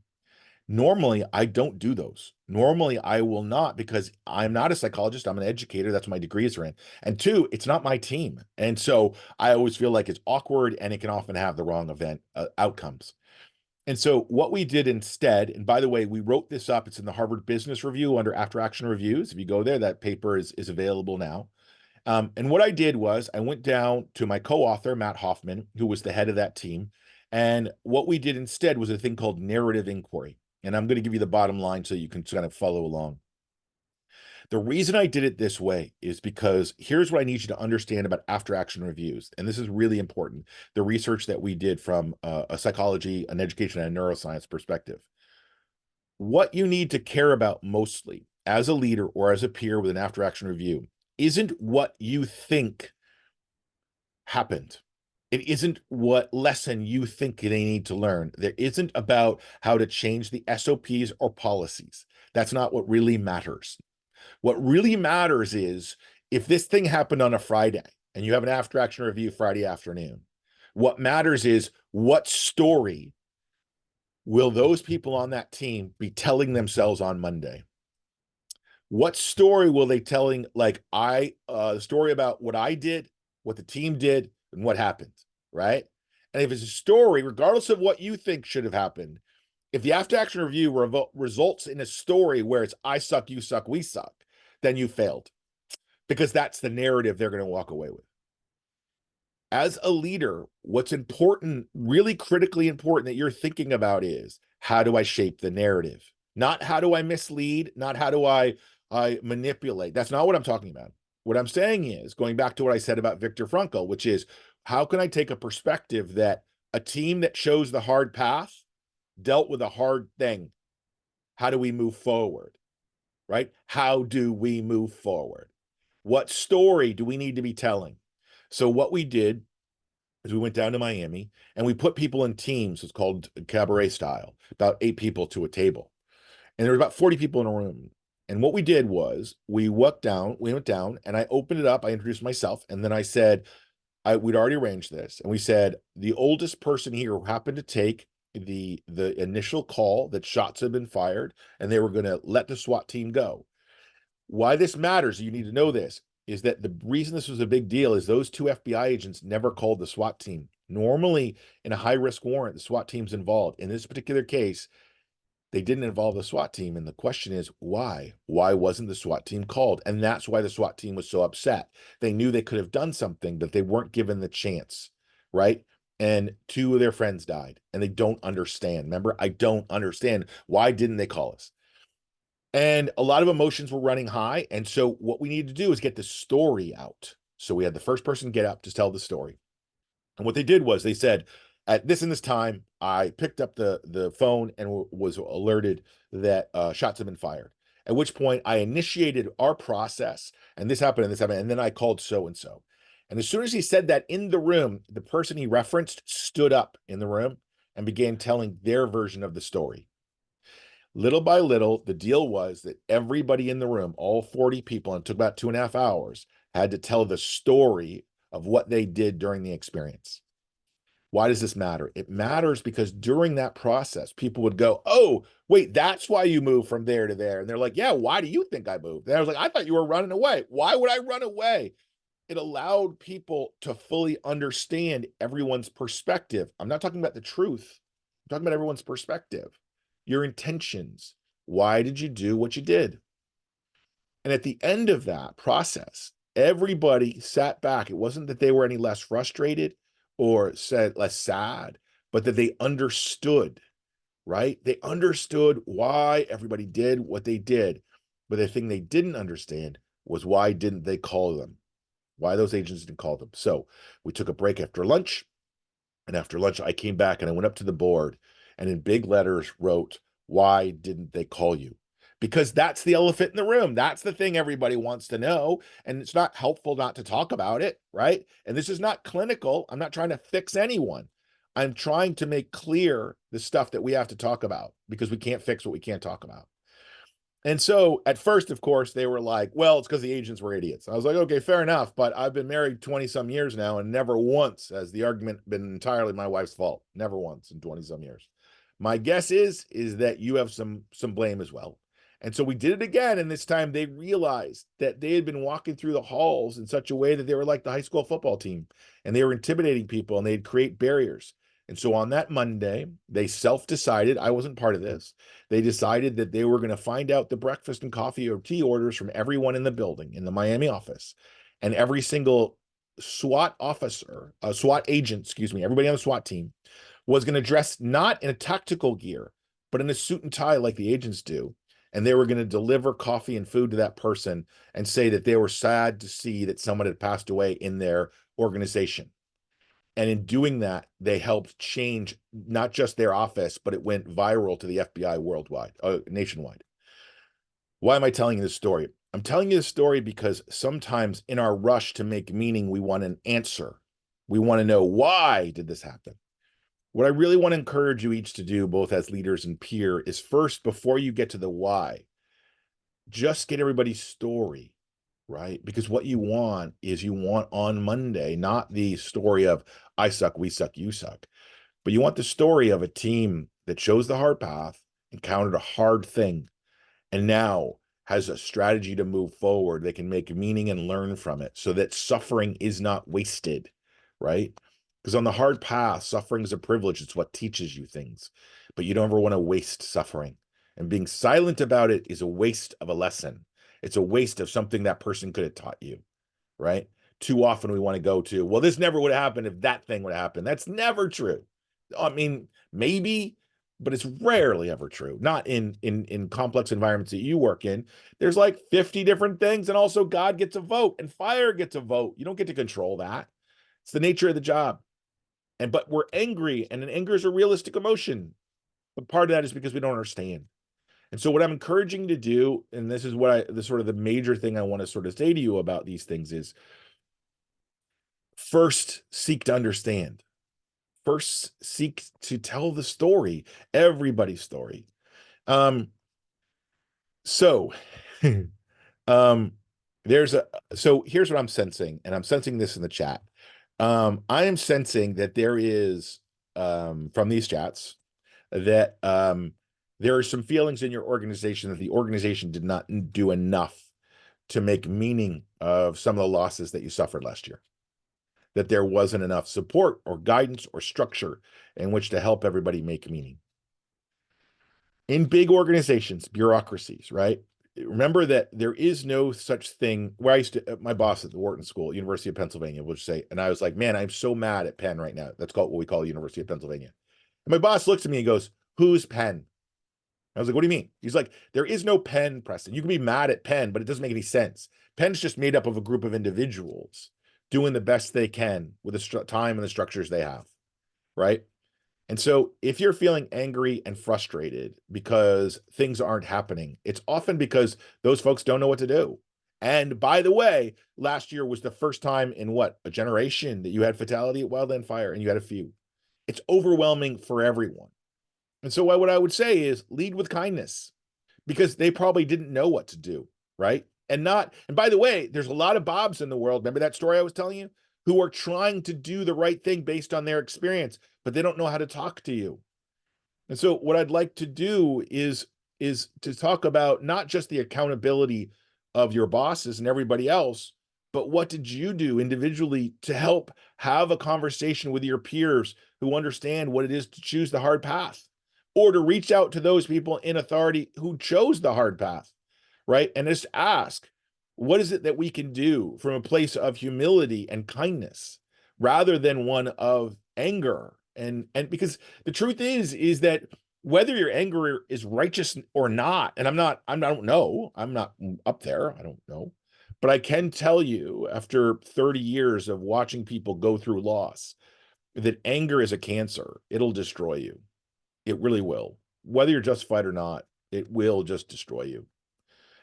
Normally, I don't do those. Normally, I will not, because I'm not a psychologist. I'm an educator. That's what my degrees are in. And two, it's not my team. And so I always feel like it's awkward, and it can often have the wrong outcomes. And so what we did instead, and by the way, we wrote this up, it's in the Harvard Business Review under After Action Reviews. If you go there, that paper is available now. And what I did was I went down to my co-author, Matt Hoffman, who was the head of that team. And what we did instead was a thing called narrative inquiry. And I'm going to give you the bottom line so you can kind of follow along. The reason I did it this way is because here's what I need you to understand about after action reviews. And this is really important. The research that we did from a psychology, an education, and a neuroscience perspective. What you need to care about mostly as a leader or as a peer with an after action review isn't what you think happened. It isn't what lesson you think they need to learn. There isn't about how to change the SOPs or policies. That's not what really matters. What really matters is if this thing happened on a Friday and you have an after action review Friday afternoon, what matters is what story will those people on that team be telling themselves on Monday? What story will they telling, like the story about what I did, what the team did, and what happened, right? And if it's a story, regardless of what you think should have happened, if the after action review results in a story where it's I suck, you suck, we suck, then you failed, because that's the narrative they're going to walk away with. As a leader, what's important, really critically important that you're thinking about is how do I shape the narrative? Not how do I mislead, not how do I manipulate. That's not what I'm talking about. What I'm saying is, going back to what I said about Viktor Frankl, which is how can I take a perspective that a team that chose the hard path dealt with a hard thing? How do we move forward? Right? How do we move forward? What story do we need to be telling? So what we did is we went down to Miami and we put people in teams. It's called cabaret style, about 8 people to a table. And there were about 40 people in a room. And what we did was we went down and I opened it up. I introduced myself. And then I said, we'd already arranged this. And we said, the oldest person here who happened to take the initial call that shots had been fired and they were going to let the SWAT team go. Why this matters, you need to know this, is that the reason this was a big deal is those 2 FBI agents never called the SWAT team. Normally, in a high-risk warrant, the SWAT team's involved. In this particular case, they didn't involve the SWAT team. And the question is, why? Why wasn't the SWAT team called? And that's why the SWAT team was so upset. They knew they could have done something, but they weren't given the chance, right? And 2 of their friends died, and they don't understand. Remember, I don't understand. Why didn't they call us? And a lot of emotions were running high. And so what we needed to do is get the story out. So we had the first person get up to tell the story. And what they did was they said, at this and this time, I picked up the phone and was alerted that shots had been fired. At which point I initiated our process, and this happened, and then I called so-and-so. And as soon as he said that in the room, the person he referenced stood up in the room and began telling their version of the story. Little by little, the deal was that everybody in the room, all 40 people, and it took about 2.5 hours, had to tell the story of what they did during the experience. Why does this matter? It matters because during that process, people would go, oh, wait, that's why you moved from there to there. And they're like, yeah, why do you think I moved? And I was like, I thought you were running away. Why would I run away? it allowed people to fully understand everyone's perspective. I'm not talking about the truth. I'm talking about everyone's perspective, your intentions. Why did you do what you did? And at the end of that process, everybody sat back. It wasn't that they were any less frustrated or said less sad, but that they understood, right? They understood why everybody did what they did. But the thing they didn't understand was why didn't they call them? Why those agents didn't call them. So we took a break after lunch. And after lunch, I came back and I went up to the board and in big letters wrote, why didn't they call you? Because that's the elephant in the room. That's the thing everybody wants to know. And it's not helpful not to talk about it, right? And this is not clinical. I'm not trying to fix anyone. I'm trying to make clear the stuff that we have to talk about because we can't fix what we can't talk about. And so at first, of course, they were like, well, it's because the agents were idiots. I was like, okay, fair enough. But I've been married 20 some years now, and never once has the argument been entirely my wife's fault. Never once in 20 some years. My guess is that you have some blame as well. And so we did it again. And this time they realized that they had been walking through the halls in such a way that they were like the high school football team and they were intimidating people and they'd create barriers. And so on that Monday, they self-decided, I wasn't part of this, they decided that they were going to find out the breakfast and coffee or tea orders from everyone in the building, in the Miami office. And every single SWAT officer, SWAT agent, excuse me, everybody on the SWAT team was going to dress not in a tactical gear, but in a suit and tie like the agents do. And they were going to deliver coffee and food to that person and say that they were sad to see that someone had passed away in their organization. And in doing that, they helped change not just their office, but it went viral to the FBI worldwide, nationwide. Why am I telling you this story? I'm telling you this story because sometimes in our rush to make meaning, we want an answer. We want to know, why did this happen? What I really want to encourage you each to do, both as leaders and peer, is first, before you get to the why, just get everybody's story, right? Because what you want is you want on Monday, not the story of I suck, we suck, you suck, but you want the story of a team that chose the hard path, encountered a hard thing, and now has a strategy to move forward. They can make meaning and learn from it so that suffering is not wasted, right? Because on the hard path, suffering is a privilege. It's what teaches you things, but you don't ever want to waste suffering. And being silent about it is a waste of a lesson. It's a waste of something that person could have taught you, right? Too often we want to go to, well, this never would have happened if that thing would happen. That's never true. I mean, maybe, but it's rarely ever true. Not in complex environments that you work in. There's like 50 different things, and also God gets a vote and fire gets a vote. You don't get to control that. It's the nature of the job. But we're angry, and anger is a realistic emotion. But part of that is because we don't understand. And so what I'm encouraging you to do, and this is what the sort of the major thing I want to sort of say to you about these things is, first, seek to understand. First, seek to tell the story, everybody's story. So um here's what I'm sensing, and I'm sensing this in the chat. I am sensing that there is from these chats that there are some feelings in your organization that the organization did not do enough to make meaning of some of the losses that you suffered last year. That there wasn't enough support or guidance or structure in which to help everybody make meaning. In big organizations, bureaucracies, right? Remember that there is no such thing. Where I used to, my boss at the Wharton School, University of Pennsylvania, would say, and I was like, man, I'm so mad at Penn right now. That's called what we call University of Pennsylvania. And my boss looks at me and goes, who's Penn? I was like, what do you mean? He's like, there is no Penn, Preston. You can be mad at Penn, but it doesn't make any sense. Penn's just made up of a group of individuals doing the best they can with the time and the structures they have, right? And so if you're feeling angry and frustrated because things aren't happening, it's often because those folks don't know what to do. And by the way, last year was the first time in a generation that you had fatality at wildland fire, and you had a few. It's overwhelming for everyone. And so what I would say is lead with kindness, because they probably didn't know what to do, right? And by the way, there's a lot of Bobs in the world. Remember that story I was telling you? Who are trying to do the right thing based on their experience, but they don't know how to talk to you. And so what I'd like to do is to talk about not just the accountability of your bosses and everybody else, but what did you do individually to help have a conversation with your peers who understand what it is to choose the hard path, or to reach out to those people in authority who chose the hard path, right? And just ask, what is it that we can do from a place of humility and kindness rather than one of anger? And because the truth is that whether your anger is righteous or not, and I don't know, I'm not up there, I don't know, but I can tell you after 30 years of watching people go through loss that anger is a cancer. It'll destroy you. It really will. Whether you're justified or not, it will just destroy you.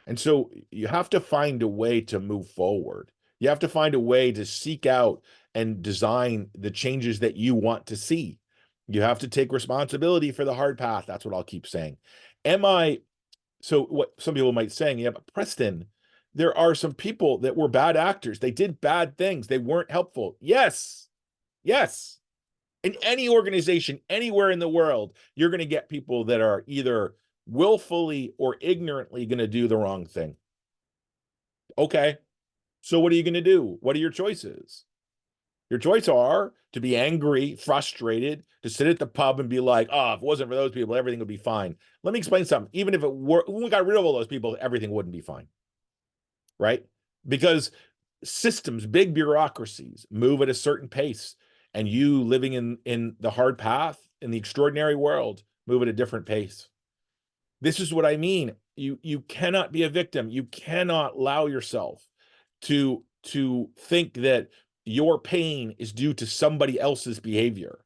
And so you have to find a way to move forward. You have to find a way to seek out and design the changes that you want to see. You have to take responsibility for the hard path. That's what I'll keep saying. So what some people might say, yeah, but Preston, there are some people that were bad actors. They did bad things. They weren't helpful. Yes. Yes. In any organization, anywhere in the world, you're going to get people that are either willfully or ignorantly going to do the wrong thing. Okay. So what are you going to do? What are your choices? Your choices are to be angry, frustrated, to sit at the pub and be like, oh, if it wasn't for those people, everything would be fine. Let me explain something. Even if we got rid of all those people, everything wouldn't be fine. Right? Because systems, big bureaucracies move at a certain pace, and you living in the hard path, in the extraordinary world, move at a different pace. This is what I mean. You cannot be a victim. You cannot allow yourself to think that your pain is due to somebody else's behavior.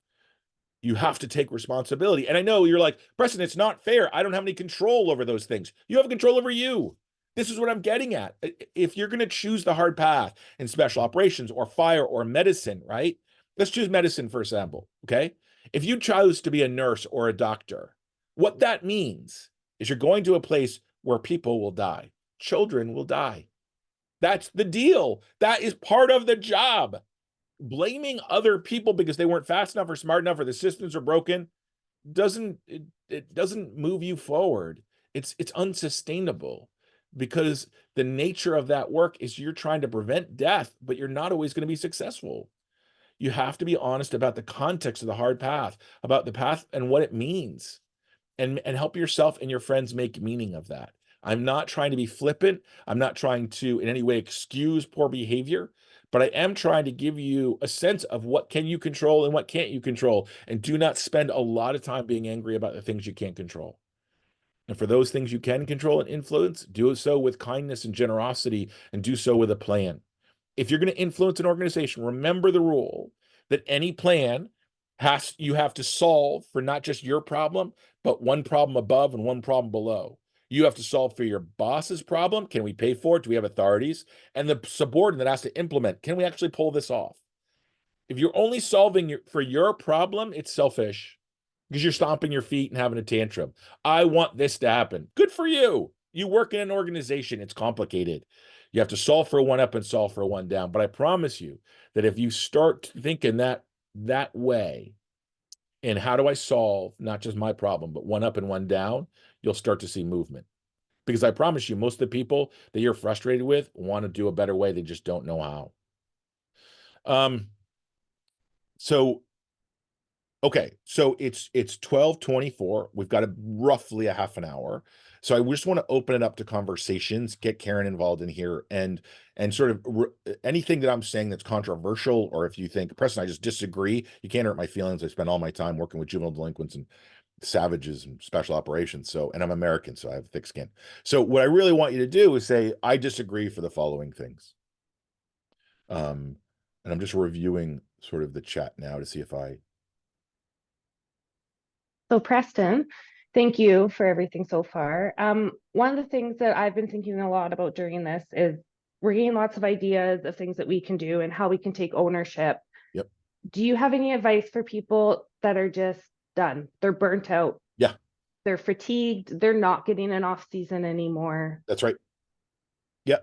You have to take responsibility. And I know you're like, Preston, it's not fair. I don't have any control over those things. You have control over you. This is what I'm getting at. If you're going to choose the hard path in special operations or fire or medicine, right? Let's choose medicine, for example, okay? If you chose to be a nurse or a doctor, what that means is you're going to a place where people will die. Children will die. That's the deal. That is part of the job. Blaming other people because they weren't fast enough or smart enough or the systems are broken it doesn't move you forward. It's unsustainable, because the nature of that work is you're trying to prevent death, but you're not always going to be successful. You have to be honest about the context of the hard path, about the path and what it means, and help yourself and your friends make meaning of that. I'm not trying to be flippant. I'm not trying to in any way excuse poor behavior, but I am trying to give you a sense of what can you control and what can't you control. And do not spend a lot of time being angry about the things you can't control. And for those things you can control and influence, do so with kindness and generosity, and do so with a plan. If you're going to influence an organization, remember the rule that any plan you have to solve for not just your problem, but one problem above and one problem below. You have to solve for your boss's problem. Can we pay for it? Do we have authorities? And the subordinate that has to implement. Can we actually pull this off? If you're only solving for your problem, it's selfish, because you're stomping your feet and having a tantrum. I want this to happen. Good for you. You work in an organization. It's complicated. You have to solve for one up and solve for one down. But I promise you that if you start thinking that way, and how do I solve not just my problem, but one up and one down, you'll start to see movement. Because I promise you, most of the people that you're frustrated with want to do a better way. They just don't know how. Okay, so it's 12:24. We've got roughly a half an hour. So I just want to open it up to conversations, get Karen involved in here, and sort of anything that I'm saying that's controversial, or if you think, Preston, I just disagree, you can't hurt my feelings. I spend all my time working with juvenile delinquents and savages and special operations. So, and I'm American, so I have thick skin. So what I really want you to do is say, I disagree for the following things. And I'm just reviewing sort of the chat now to see if So Preston, thank you for everything so far. One of the things that I've been thinking a lot about during this is we're getting lots of ideas of things that we can do and how we can take ownership. Yep. Do you have any advice for people that are just done? They're burnt out. Yeah. They're fatigued. They're not getting an off season anymore. That's right. Yeah.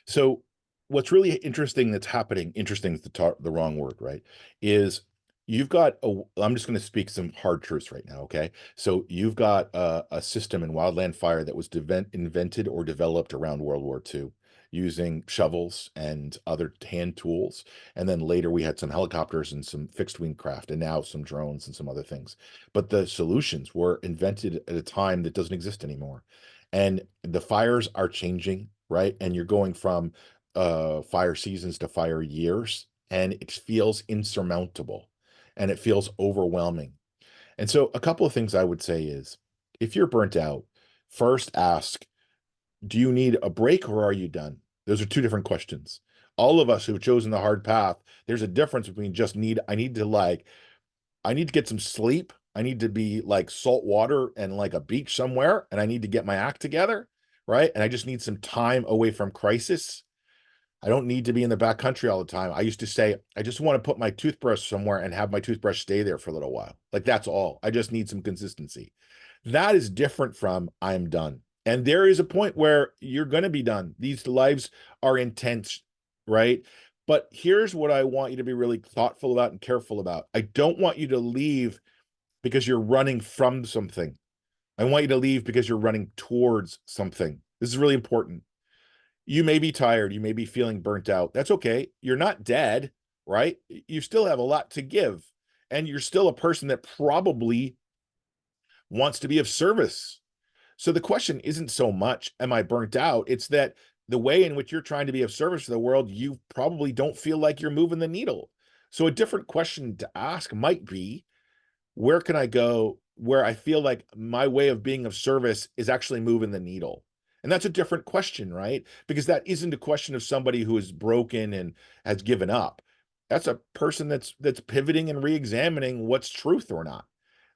So what's really interesting that's happening, interesting is the wrong word, right? Is you've got I'm just going to speak some hard truths right now, okay? So you've got a system in wildland fire that was invented or developed around World War II. using shovels and other hand tools. And then later we had some helicopters and some fixed wing craft, and now some drones and some other things. But the solutions were invented at a time that doesn't exist anymore. And the fires are changing, right? And you're going from fire seasons to fire years, and it feels insurmountable and it feels overwhelming. And so a couple of things I would say is, if you're burnt out, first ask, do you need a break or are you done? Those are two different questions. All of us who've chosen the hard path, there's a difference between just I need to get some sleep. I need to be like salt water and like a beach somewhere, and I need to get my act together, right? And I just need some time away from crisis. I don't need to be in the back country all the time. I used to say, I just want to put my toothbrush somewhere and have my toothbrush stay there for a little while. Like, that's all. I just need some consistency. That is different from I'm done. And there is a point where you're going to be done. These lives are intense, right? But here's what I want you to be really thoughtful about and careful about. I don't want you to leave because you're running from something. I want you to leave because you're running towards something. This is really important. You may be tired. You may be feeling burnt out. That's okay. You're not dead, right? You still have a lot to give. And you're still a person that probably wants to be of service. So the question isn't so much, am I burnt out? It's that the way in which you're trying to be of service to the world, you probably don't feel like you're moving the needle. So a different question to ask might be, where can I go where I feel like my way of being of service is actually moving the needle? And that's a different question, right? Because that isn't a question of somebody who is broken and has given up. That's a person that's pivoting and re-examining what's truth or not.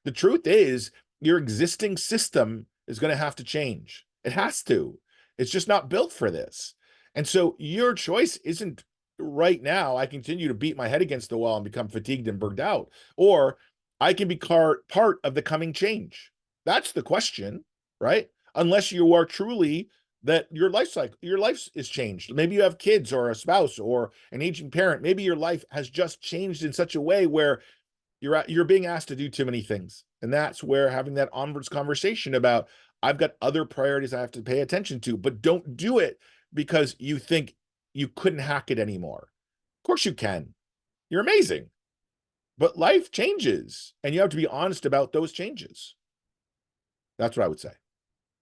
The truth is, your existing system is going to have to change. It has to. It's just not built for this. And so your choice isn't, right now, I continue to beat my head against the wall and become fatigued and burned out, or I can be part of the coming change. That's the question, right? Unless you are truly that your life cycle, your life is changed. Maybe you have kids or a spouse or an aging parent. Maybe your life has just changed in such a way where you're being asked to do too many things. And that's where having that onwards conversation about, I've got other priorities I have to pay attention to, but don't do it because you think you couldn't hack it anymore. Of course you can. You're amazing. But life changes, and you have to be honest about those changes. That's what I would say.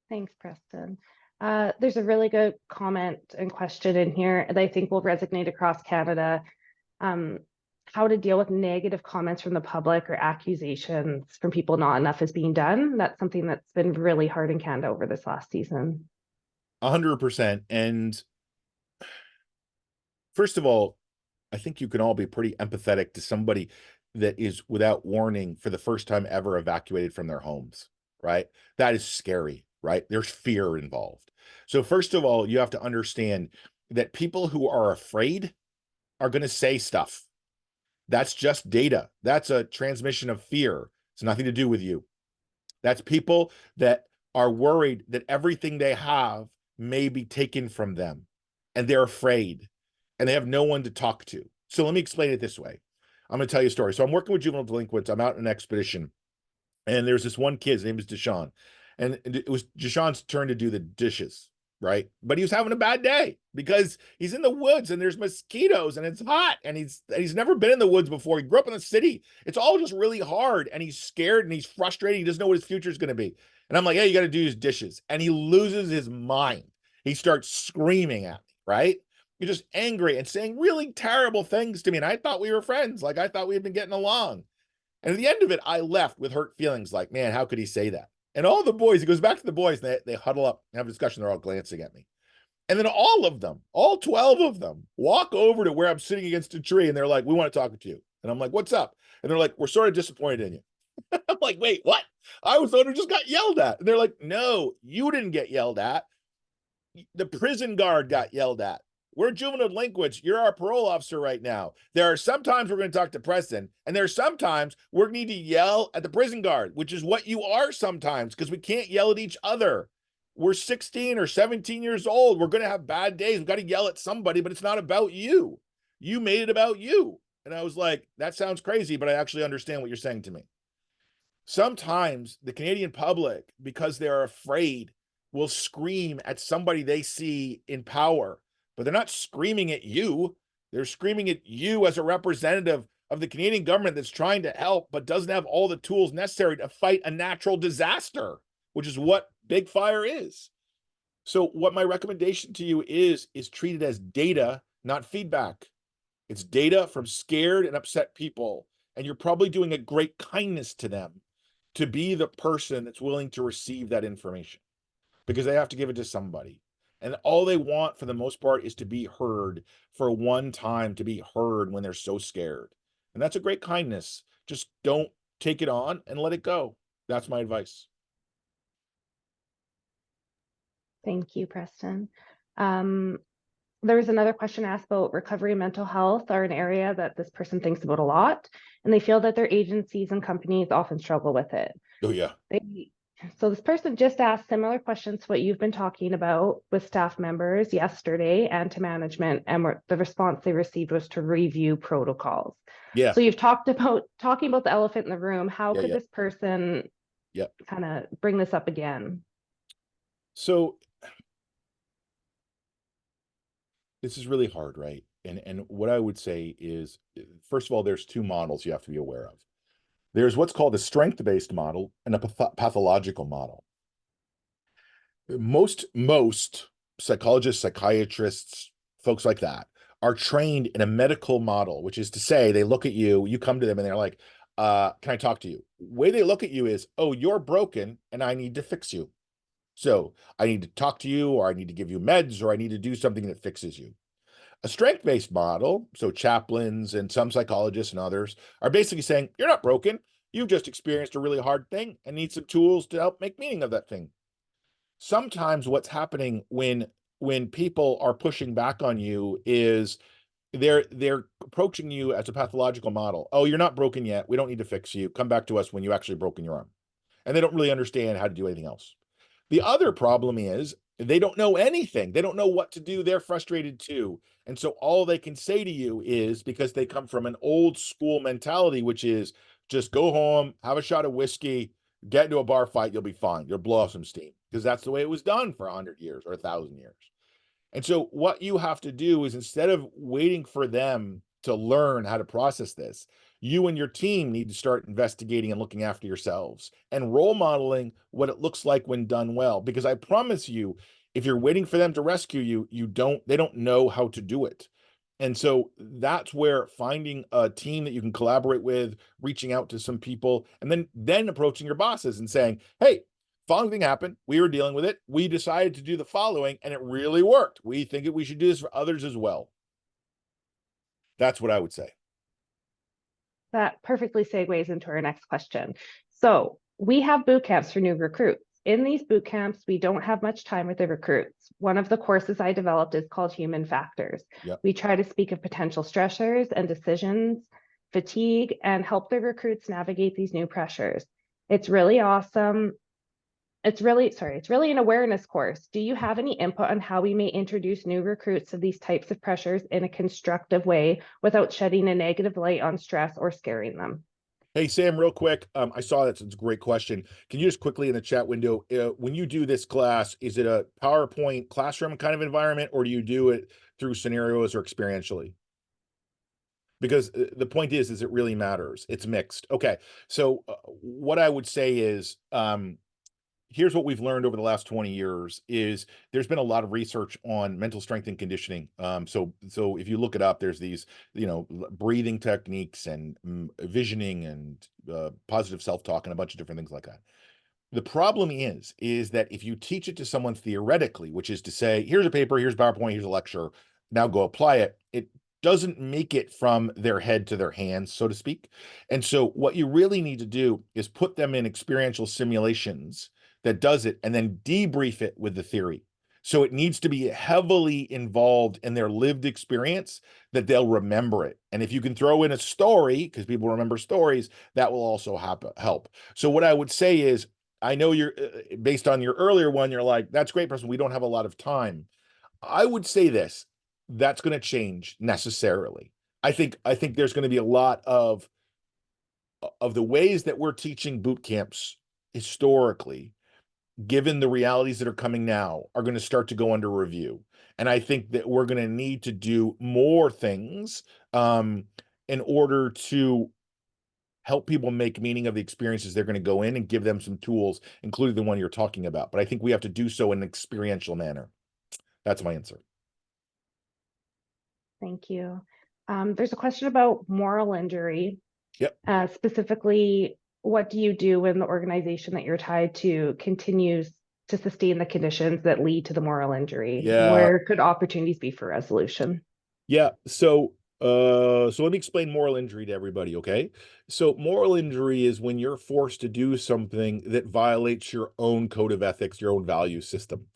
Thanks, Preston. There's a really good comment and question in here that I think will resonate across Canada. How to deal with negative comments from the public or accusations from people not enough is being done. That's something that's been really hard in Canada over this last season. 100%. And first of all, I think you can all be pretty empathetic to somebody that is without warning for the first time ever evacuated from their homes, right? That is scary, right? There's fear involved. So first of all, you have to understand that people who are afraid are going to say stuff. That's just data. That's a transmission of fear. It's nothing to do with you. That's people that are worried that everything they have may be taken from them, and they're afraid, and they have no one to talk to. So let me explain it this way. I'm going to tell you a story. So I'm working with juvenile delinquents. I'm out in an expedition, and there's this one kid. His name is Deshaun, and it was Deshaun's turn to do the dishes, right? But he was having a bad day because he's in the woods and there's mosquitoes and it's hot, and he's never been in the woods before. He grew up in the city. It's all just really hard, and he's scared and he's frustrated. He doesn't know what his future is going to be. And I'm like, hey, you got to do his dishes. And he loses his mind. He starts screaming at me, right? You're just angry and saying really terrible things to me. And I thought we were friends. Like, I thought we had been getting along. And at the end of it, I left with hurt feelings like, man, how could he say that? And all the boys, he goes back to the boys, and they huddle up and have a discussion. They're all glancing at me. And then all of them, all 12 of them, walk over to where I'm sitting against a tree, and they're like, we want to talk to you. And I'm like, what's up? And they're like, we're sort of disappointed in you. I'm like, wait, what? I was the one who just got yelled at. And they're like, no, you didn't get yelled at. The prison guard got yelled at. We're juvenile delinquents. You're our parole officer right now. There are sometimes we're going to talk to Preston, and there are sometimes we're going to need to yell at the prison guard, which is what you are sometimes, because we can't yell at each other. We're 16 or 17 years old. We're going to have bad days. We've got to yell at somebody, but it's not about you. You made it about you. And I was like, that sounds crazy, but I actually understand what you're saying to me. Sometimes the Canadian public, because they're afraid, will scream at somebody they see in power but they're not screaming at you. They're screaming at you as a representative of the Canadian government that's trying to help, but doesn't have all the tools necessary to fight a natural disaster, which is what big fire is. So what my recommendation to you is treat it as data, not feedback. It's data from scared and upset people. And you're probably doing a great kindness to them to be the person that's willing to receive that information, because they have to give it to somebody. And all they want for the most part is to be heard, for one time to be heard when they're so scared. And that's a great kindness. Just don't take it on and let it go. That's my advice. Thank you, Preston. There was another question asked about recovery and mental health are an area that this person thinks about a lot, and they feel that their agencies and companies often struggle with it. Oh, yeah. So this person just asked similar questions to what you've been talking about with staff members yesterday and to management, and the response they received was to review protocols. Yeah. So you've talking about the elephant in the room. How could Yeah. this person kind of bring this up again? So this is really hard, right? And what I would say is, first of all, there's two models you have to be aware of. There's what's called a strength-based model and a pathological model. Most psychologists, psychiatrists, folks like that are trained in a medical model, which is to say they look at you, you come to them and they're like, can I talk to you? The way they look at you is, oh, you're broken and I need to fix you. So I need to talk to you, or I need to give you meds, or I need to do something that fixes you. A strength-based model, so chaplains and some psychologists and others are basically saying, you're not broken. You've just experienced a really hard thing and need some tools to help make meaning of that thing. Sometimes what's happening when people are pushing back on you is they're approaching you as a pathological model. Oh, you're not broken yet. We don't need to fix you. Come back to us when you actually broken your arm. And they don't really understand how to do anything else. The other problem is they don't know anything. They don't know what to do. They're frustrated too. And so all they can say to you is, because they come from an old school mentality, which is just go home, have a shot of whiskey, get into a bar fight, you'll be fine. You'll blow off some steam, because that's the way it was done for 100 years or 1,000 years. And so what you have to do is, instead of waiting for them to learn how to process this, you and your team need to start investigating and looking after yourselves and role modeling what it looks like when done well. Because I promise you, if you're waiting for them to rescue you, they don't know how to do it. And so that's where finding a team that you can collaborate with, reaching out to some people, and then approaching your bosses and saying, hey, following thing happened. We were dealing with it. We decided to do the following, and it really worked. We think that we should do this for others as well. That's what I would say. That perfectly segues into our next question. So we have boot camps for new recruits. In these boot camps, we don't have much time with the recruits. One of the courses I developed is called Human Factors. Yep. We try to speak of potential stressors and decisions, fatigue, and help the recruits navigate these new pressures. It's really awesome. It's really an awareness course. Do you have any input on how we may introduce new recruits to these types of pressures in a constructive way without shedding a negative light on stress or scaring them? Hey, Sam, real quick. I saw that. It's a great question. Can you just quickly in the chat window, when you do this class, is it a PowerPoint classroom kind of environment, or do you do it through scenarios or experientially? Because the point is it really matters. It's mixed. Okay. So what I would say is, here's what we've learned over the last 20 years is there's been a lot of research on mental strength and conditioning. So if you look it up, there's these, breathing techniques and visioning and positive self-talk and a bunch of different things like that. The problem is that if you teach it to someone theoretically, which is to say, here's a paper, here's PowerPoint, here's a lecture, now go apply it, it doesn't make it from their head to their hands, so to speak. And so what you really need to do is put them in experiential simulations that does it, and then debrief it with the theory. So it needs to be heavily involved in their lived experience that they'll remember it. And if you can throw in a story, because people remember stories, that will also help. So what I would say is, I know you're based on your earlier one, you're like, that's great, Preston. We don't have a lot of time. I would say this, that's going to change necessarily. I think there's going to be a lot of the ways that we're teaching boot camps historically given the realities that are coming now, are going to start to go under review. And I think that we're going to need to do more things in order to help people make meaning of the experiences they're going to go in, and give them some tools, including the one you're talking about. But I think we have to do so in an experiential manner. That's my answer. Thank you. There's a question about moral injury. Yep. Specifically, what do you do when the organization that you're tied to continues to sustain the conditions that lead to the moral injury? Yeah. Where could opportunities be for resolution? Yeah. So let me explain moral injury to everybody, okay? So moral injury is when you're forced to do something that violates your own code of ethics, your own value system.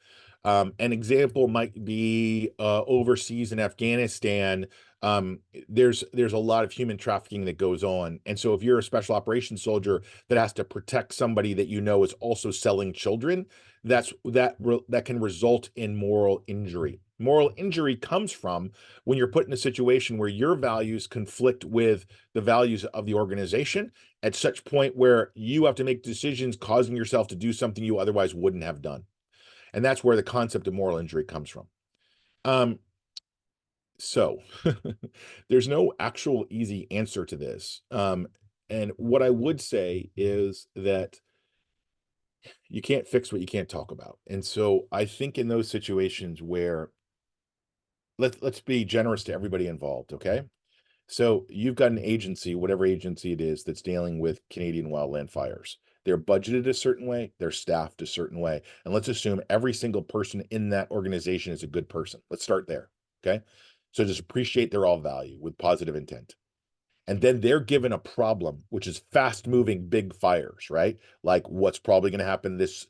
An example might be overseas in Afghanistan. There's a lot of human trafficking that goes on. And so if you're a special operations soldier that has to protect somebody that you know is also selling children, that can result in moral injury. Moral injury comes from when you're put in a situation where your values conflict with the values of the organization at such point where you have to make decisions causing yourself to do something you otherwise wouldn't have done. And that's where the concept of moral injury comes from. So there's no actual easy answer to this. And what I would say is that you can't fix what you can't talk about. And so I think in those situations where let's be generous to everybody involved, okay? So you've got an agency, whatever agency it is, that's dealing with Canadian wildland fires. They're budgeted a certain way, they're staffed a certain way. And let's assume every single person in that organization is a good person. Let's start there, okay? So just appreciate they're all value with positive intent. And then they're given a problem, which is fast moving big fires, right? Like what's probably going to happen this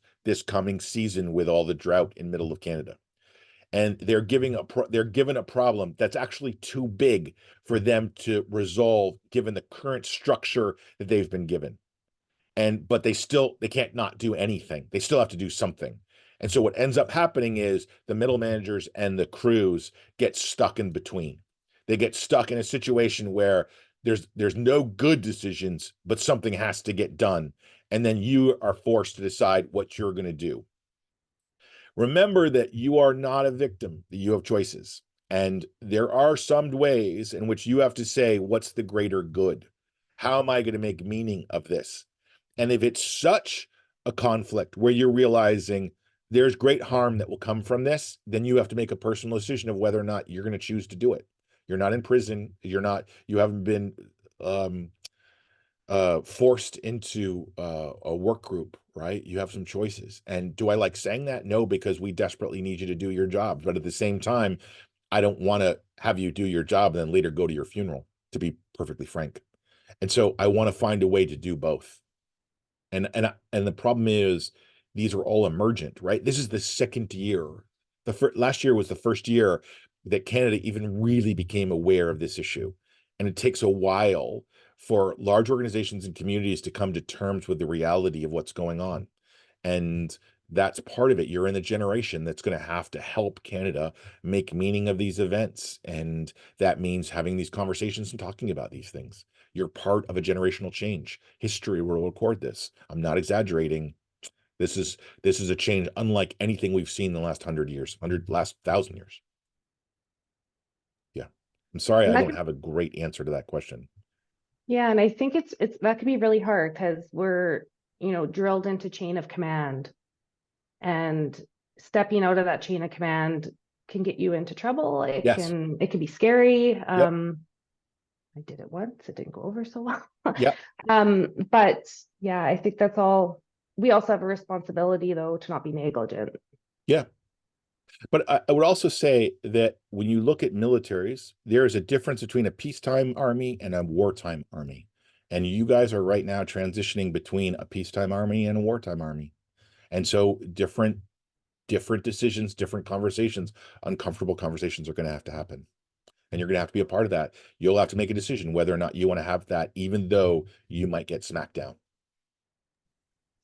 coming season with all the drought in middle of Canada. And they're given a problem that's actually too big for them to resolve given the current structure that they've been given. But they can't not do anything. They still have to do something. And so what ends up happening is the middle managers and the crews get stuck in between. They get stuck in a situation where there's no good decisions, but something has to get done. And then you are forced to decide what you're going to do. Remember that you are not a victim, that you have choices. And there are some ways in which you have to say, what's the greater good? How am I going to make meaning of this? And if it's such a conflict where you're realizing there's great harm that will come from this, then you have to make a personal decision of whether or not you're going to choose to do it. You're not in prison. You haven't been forced into a work group, right? You have some choices. And do I like saying that? No, because we desperately need you to do your job. But at the same time, I don't want to have you do your job and then later go to your funeral, to be perfectly frank. And so I want to find a way to do both. And the problem is these are all emergent, right? This is the second year. Last year was the first year that Canada even really became aware of this issue. And it takes a while for large organizations and communities to come to terms with the reality of what's going on. And that's part of it. You're in the generation that's going to have to help Canada make meaning of these events. And that means having these conversations and talking about these things. You're part of a generational change. History will record this. I'm not exaggerating. This is a change unlike anything we've seen in the last 100 years, last 1,000 years. Yeah. I'm sorry, I don't have a great answer to that question. Yeah, and I think it's that can be really hard because we're, drilled into chain of command, and stepping out of that chain of command can get you into trouble. It Yes. can be scary. Yep. I did it once, it didn't go over so well. Yeah. But yeah, I think that's all. We also have a responsibility though to not be negligent. Yeah. But I would also say that when you look at militaries, there is a difference between a peacetime army and a wartime army. And you guys are right now transitioning between a peacetime army and a wartime army. And so different decisions, different conversations, uncomfortable conversations are going to have to happen. And you're going to have to be a part of that. You'll have to make a decision whether or not you want to have that, even though you might get smacked down.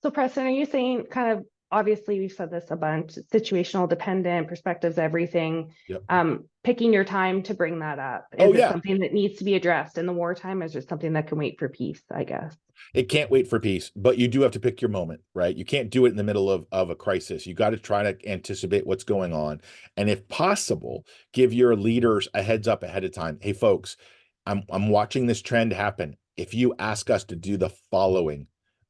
So Preston, are you saying kind of obviously we've said this a bunch, situational dependent, perspectives, everything. Yep. Picking your time to bring that up. Is Oh it yeah. something that needs to be addressed in the wartime? Is it something that can wait for peace, I guess? It can't wait for peace, but you do have to pick your moment, right? You can't do it in the middle of a crisis. You got to try to anticipate what's going on. And if possible, give your leaders a heads up ahead of time. Hey, folks, I'm watching this trend happen. If you ask us to do the following,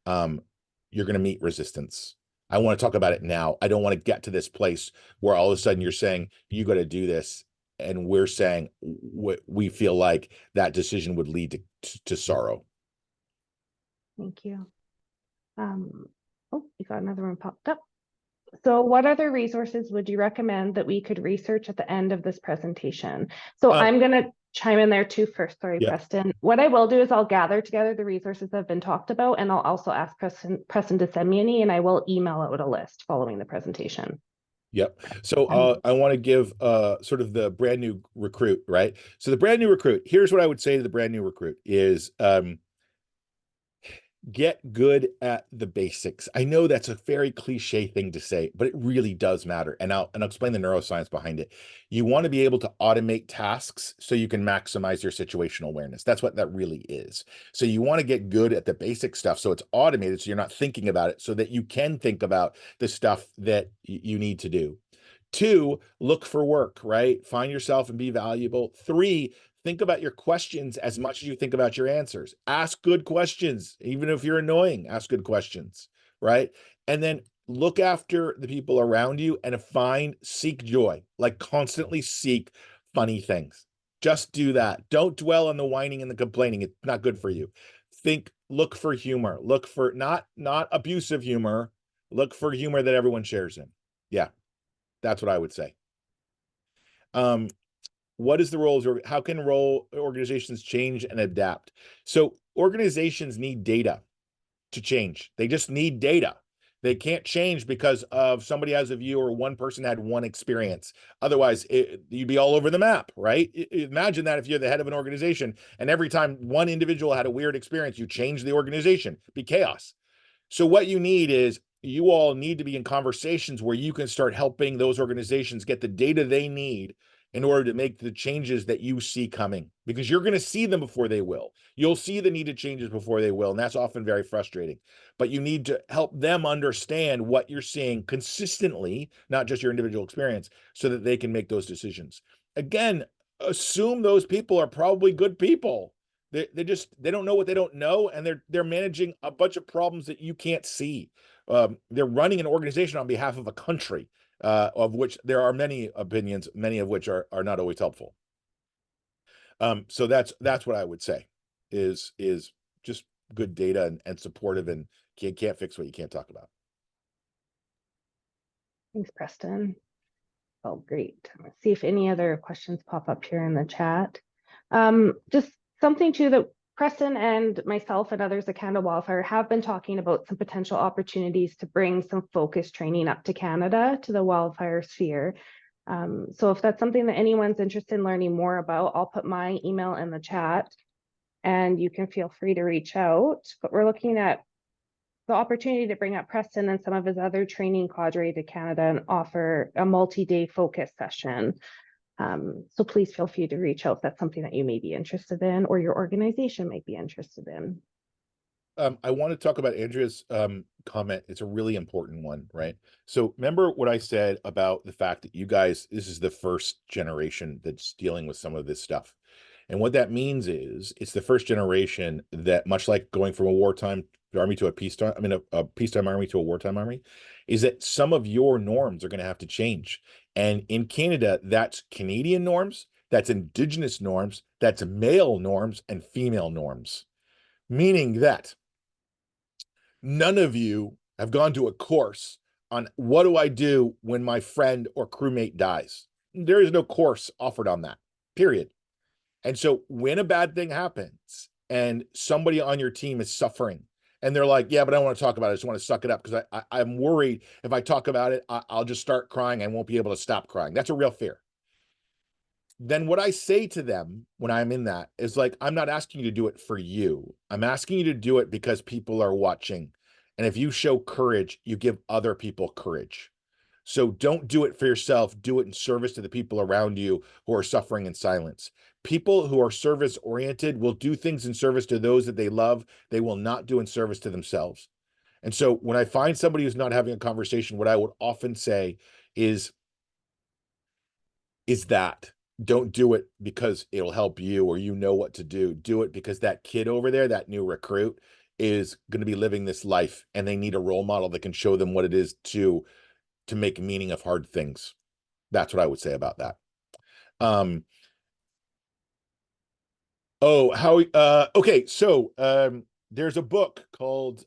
you're going to meet resistance. I want to talk about it now. I don't want to get to this place where all of a sudden you're saying, you got to do this. And we're saying we feel like that decision would lead to sorrow. Thank you. Oh, you got another one popped up. So what other resources would you recommend that we could research at the end of this presentation? So I'm going to chime in there too first. Sorry, yeah. Preston. What I will do is I'll gather together the resources that have been talked about, and I'll also ask Preston to send me any, and I will email out a list following the presentation. Yep. So I want to give sort of the brand new recruit, right? So the brand new recruit, here's what I would say to the brand new recruit is get good at the basics. I know that's a very cliche thing to say, but it really does matter. And I'll explain the neuroscience behind it. You want to be able to automate tasks so you can maximize your situational awareness. That's what that really is. So you want to get good at the basic stuff so it's automated so you're not thinking about it so that you can think about the stuff that you need to do. 2, look for work, right? Find yourself and be valuable. 3, think about your questions as much as you think about your answers. Ask good questions. Even if you're annoying, ask good questions, right? And then look after the people around you and seek joy, like constantly seek funny things. Just do that. Don't dwell on the whining and the complaining. It's not good for you. Look for humor. Look for not abusive humor. Look for humor that everyone shares in. Yeah. That's what I would say. What is the roles, or how can organizations change and adapt? So organizations need data to change. They just need data. They can't change because of somebody has a view or one person had one experience. Otherwise, you'd be all over the map, right? Imagine that if you're the head of an organization and every time one individual had a weird experience, you change the organization. It'd be chaos. So what you need is you all need to be in conversations where you can start helping those organizations get the data they need in order to make the changes that you see coming, because you're going to see them before they will. You'll see the needed changes before they will, and that's often very frustrating. But you need to help them understand what you're seeing consistently, not just your individual experience, so that they can make those decisions. Again, assume those people are probably good people. They don't know what they don't know, and they're managing a bunch of problems that you can't see. They're running an organization on behalf of a country, of which there are many opinions, many of which are not always helpful. So that's what I would say is just good data and supportive, and can't fix what you can't talk about. Thanks, Preston. Oh, great. Let's see if any other questions pop up here in the chat. Just something too that Preston and myself and others at Canada Wildfire have been talking about some potential opportunities to bring some focused training up to Canada, to the wildfire sphere. So if that's something that anyone's interested in learning more about, I'll put my email in the chat and you can feel free to reach out. But we're looking at the opportunity to bring up Preston and some of his other training cadre to Canada and offer a multi-day focus session. So please feel free to reach out if that's something that you may be interested in or your organization might be interested in. I want to talk about Andrea's comment. It's a really important one, right? So remember what I said about the fact that you guys, this is the first generation that's dealing with some of this stuff. And what that means is it's the first generation that, much like going from a wartime army to a peacetime, a peacetime army to a wartime army, is that some of your norms are going to have to change. And in Canada, that's Canadian norms, that's Indigenous norms, that's male norms and female norms. Meaning that none of you have gone to a course on what do I do when my friend or crewmate dies. There is no course offered on that, period. And so when a bad thing happens and somebody on your team is suffering and they're like, yeah, but I don't want to talk about it. I just want to suck it up because I'm worried if I talk about it, I'll just start crying. I won't be able to stop crying. That's a real fear. Then what I say to them when I'm in that is like, I'm not asking you to do it for you. I'm asking you to do it because people are watching And if you show courage, you give other people courage. So don't do it for yourself. Do it in service to the people around you who are suffering in silence. People who are service oriented will do things in service to those that they love. They will not do in service to themselves. And so when I find somebody who's not having a conversation, what I would often say is that don't do it because it'll help you or you know what to do. Do it because that kid over there, that new recruit, is going to be living this life and they need a role model that can show them what it is to make meaning of hard things. That's what I would say about that. Okay, so there's a book called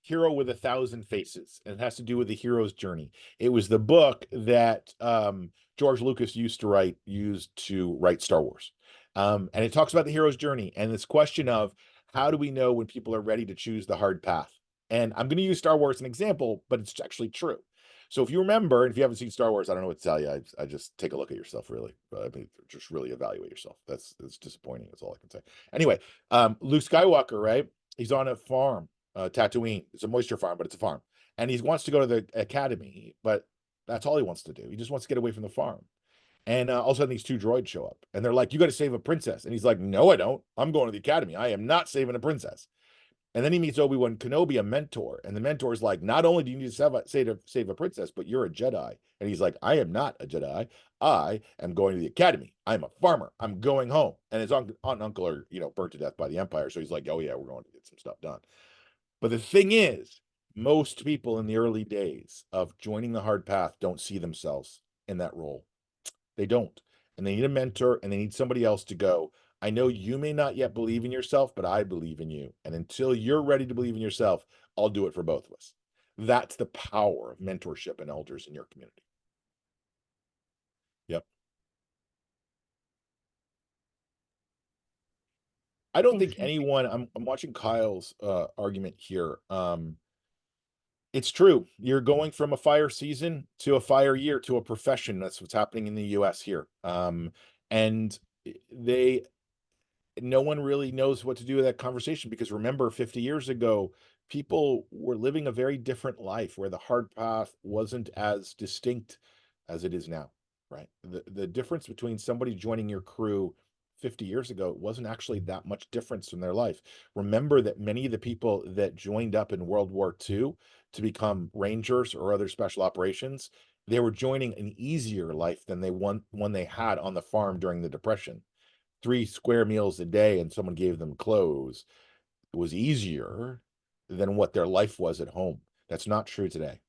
Hero with a Thousand Faces, and it has to do with the hero's journey. It was the book that George Lucas used to write Star Wars. And it talks about the hero's journey and this question of how do we know when people are ready to choose the hard path? And I'm going to use Star Wars as an example, but it's actually true. So if you remember, and if you haven't seen Star Wars, I don't know what to tell you. I just take a look at yourself, really. I mean, just really evaluate yourself. It's disappointing. That's all I can say. Anyway, Luke Skywalker, right? He's on a farm, Tatooine. It's a moisture farm, but it's a farm. And he wants to go to the academy, but that's all he wants to do. He just wants to get away from the farm. And all of a sudden, these two droids show up, and they're like, "You got to save a princess." And he's like, "No, I don't. I'm going to the academy. I am not saving a princess." And then he meets Obi-Wan Kenobi, a mentor, and the mentor is like, "Not only do you need to save a princess, but you're a Jedi." And he's like, "I am not a Jedi. I am going to the academy. I'm a farmer. I'm going home." And his aunt and uncle are, burnt to death by the Empire. So he's like, "Oh yeah, we're going to get some stuff done." But the thing is, most people in the early days of joining the hard path don't see themselves in that role. They don't. And they need a mentor and they need somebody else to go, "I know you may not yet believe in yourself, but I believe in you. And until you're ready to believe in yourself, I'll do it for both of us." That's the power of mentorship and elders in your community. Yep. I don't Thanks. think anyone, I'm watching Kyle's argument here. It's true. You're going from a fire season to a fire year to a profession. That's what's happening in the US here. And they no one really knows what to do with that conversation because remember 50 years ago people were living a very different life where the hard path wasn't as distinct as it is now, right? The difference between somebody joining your crew 50 years ago wasn't actually that much difference in their life. Remember that many of the people that joined up in World War II to become rangers or other special operations, they were joining an easier life than one they had on the farm during the Depression. 3 square meals a day and someone gave them clothes was easier than what their life was at home. That's not true today.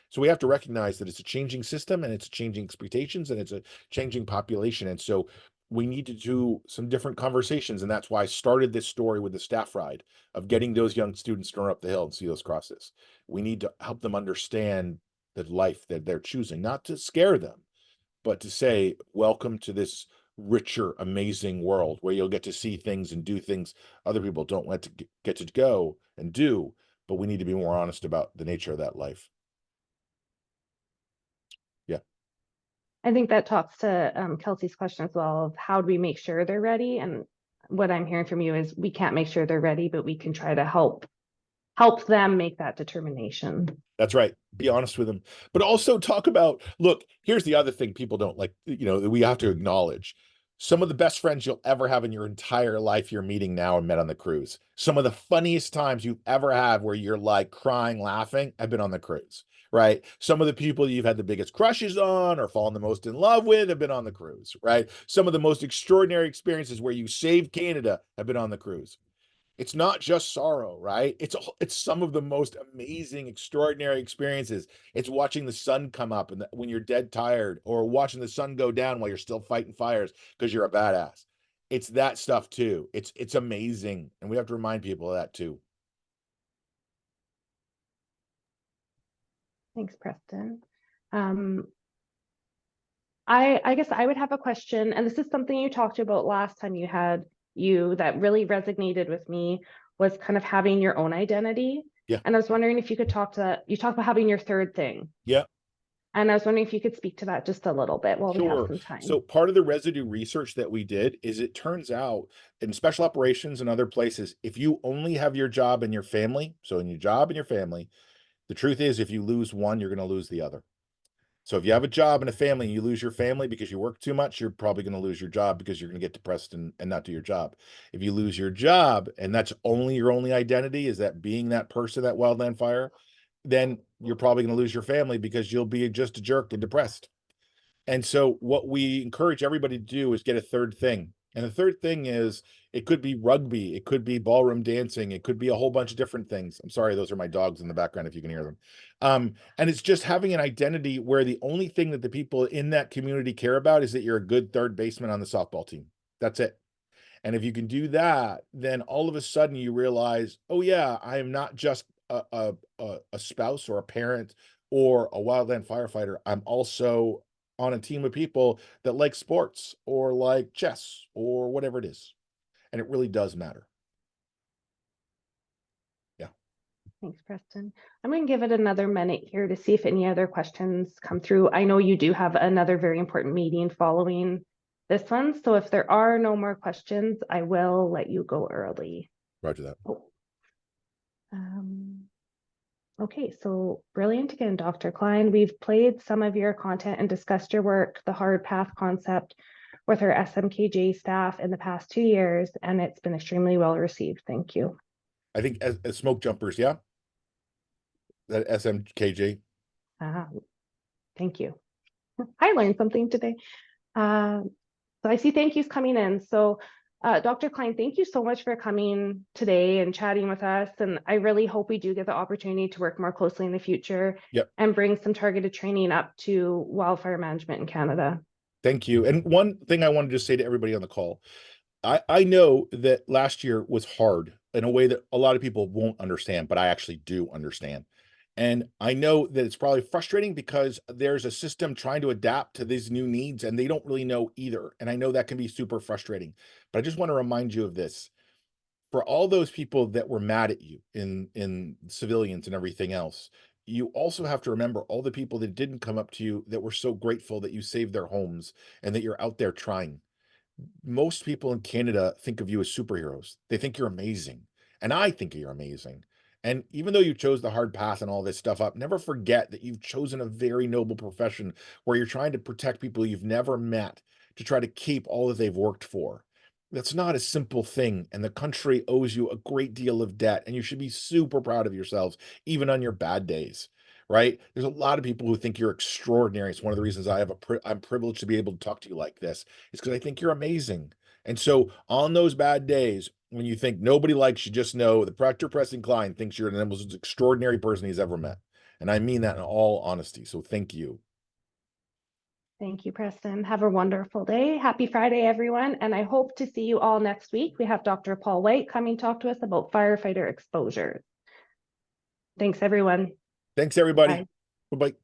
So we have to recognize that it's a changing system and it's changing expectations and it's a changing population. And so we need to do some different conversations. And that's why I started this story with the staff ride of getting those young students to run up the hill and see those crosses. We need to help them understand the life that they're choosing, not to scare them, but to say, welcome to this richer, amazing world where you'll get to see things and do things other people don't get to go and do. But we need to be more honest about the nature of that life. Yeah. I think that talks to Kelsey's question as well of how do we make sure they're ready? And what I'm hearing from you is we can't make sure they're ready, but we can try to help them make that determination. That's right. Be honest with them, but also talk about, look, here's the other thing people don't like, we have to acknowledge some of the best friends you'll ever have in your entire life you're meeting now and met on the cruise. Some of the funniest times you've ever had where you're like crying, laughing, have been on the cruise, right? Some of the people you've had the biggest crushes on or fallen the most in love with have been on the cruise, right? Some of the most extraordinary experiences where you saved Canada have been on the cruise. It's not just sorrow, right? It's some of the most amazing, extraordinary experiences. It's watching the sun come up and when you're dead tired, or watching the sun go down while you're still fighting fires because you're a badass. It's that stuff too. It's amazing, and we have to remind people of that too. Thanks, Preston. I guess I would have a question, and this is something you talked about last time that really resonated with me, was kind of having your own identity. Yeah. And I was wondering if you could talk about having your third thing. Yeah. And I was wondering if you could speak to that just a little bit while we have Sure. some time. So part of the residue research that we did is it turns out in special operations and other places, if you only have your job and your family, so in your job and your family, the truth is if you lose one, you're going to lose the other. So if you have a job and a family and you lose your family because you work too much, you're probably going to lose your job because you're going to get depressed and not do your job. If you lose your job and that's only your only identity is that being that person, that wildland fire, then you're probably going to lose your family because you'll be just a jerk and depressed. And so what we encourage everybody to do is get a third thing. And the third thing is it could be rugby, it could be ballroom dancing, it could be a whole bunch of different things. I'm sorry, those are my dogs in the background if you can hear them. And it's just having an identity where the only thing that the people in that community care about is that you're a good third baseman on the softball team. That's it. And if you can do that, then all of a sudden you realize, oh yeah, I am not just a spouse or a parent or a wildland firefighter. I'm also on a team of people that like sports or like chess or whatever it is. And it really does matter. Yeah. Thanks, Preston. I'm going to give it another minute here to see if any other questions come through. I know you do have another very important meeting following this one. So if there are no more questions, I will let you go early. Roger that. Oh. Okay, so brilliant again, Dr. Cline. We've played some of your content and discussed your work, the hard path concept, with our SMKJ staff in the past 2 years, and it's been extremely well received. Thank you. I think as smoke jumpers, yeah. That SMKJ. Thank you. I learned something today. So I see thank yous coming in. So Dr. Cline, thank you so much for coming today and chatting with us. And I really hope we do get the opportunity to work more closely in the future. Yep. And bring some targeted training up to wildfire management in Canada. Thank you. And one thing I wanted to say to everybody on the call, I know that last year was hard in a way that a lot of people won't understand, but I actually do understand. And I know that it's probably frustrating because there's a system trying to adapt to these new needs and they don't really know either. And I know that can be super frustrating, but I just want to remind you of this. For all those people that were mad at you in civilians and everything else, you also have to remember all the people that didn't come up to you that were so grateful that you saved their homes and that you're out there trying. Most people in Canada think of you as superheroes. They think you're amazing. And I think you're amazing. And even though you chose the hard path and all this stuff up, never forget that you've chosen a very noble profession where you're trying to protect people you've never met to try to keep all that they've worked for. That's not a simple thing. And the country owes you a great deal of debt. And you should be super proud of yourselves, even on your bad days. Right? There's a lot of people who think you're extraordinary. It's one of the reasons I'm privileged to be able to talk to you like this, is because I think you're amazing. And so on those bad days, when you think nobody likes you, just know that Dr. Preston Cline thinks you're the most extraordinary person he's ever met. And I mean that in all honesty. So thank you. Thank you, Preston. Have a wonderful day. Happy Friday, everyone. And I hope to see you all next week. We have Dr. Paul White coming to talk to us about firefighter exposures. Thanks, everyone. Thanks, everybody. Bye. Bye-bye.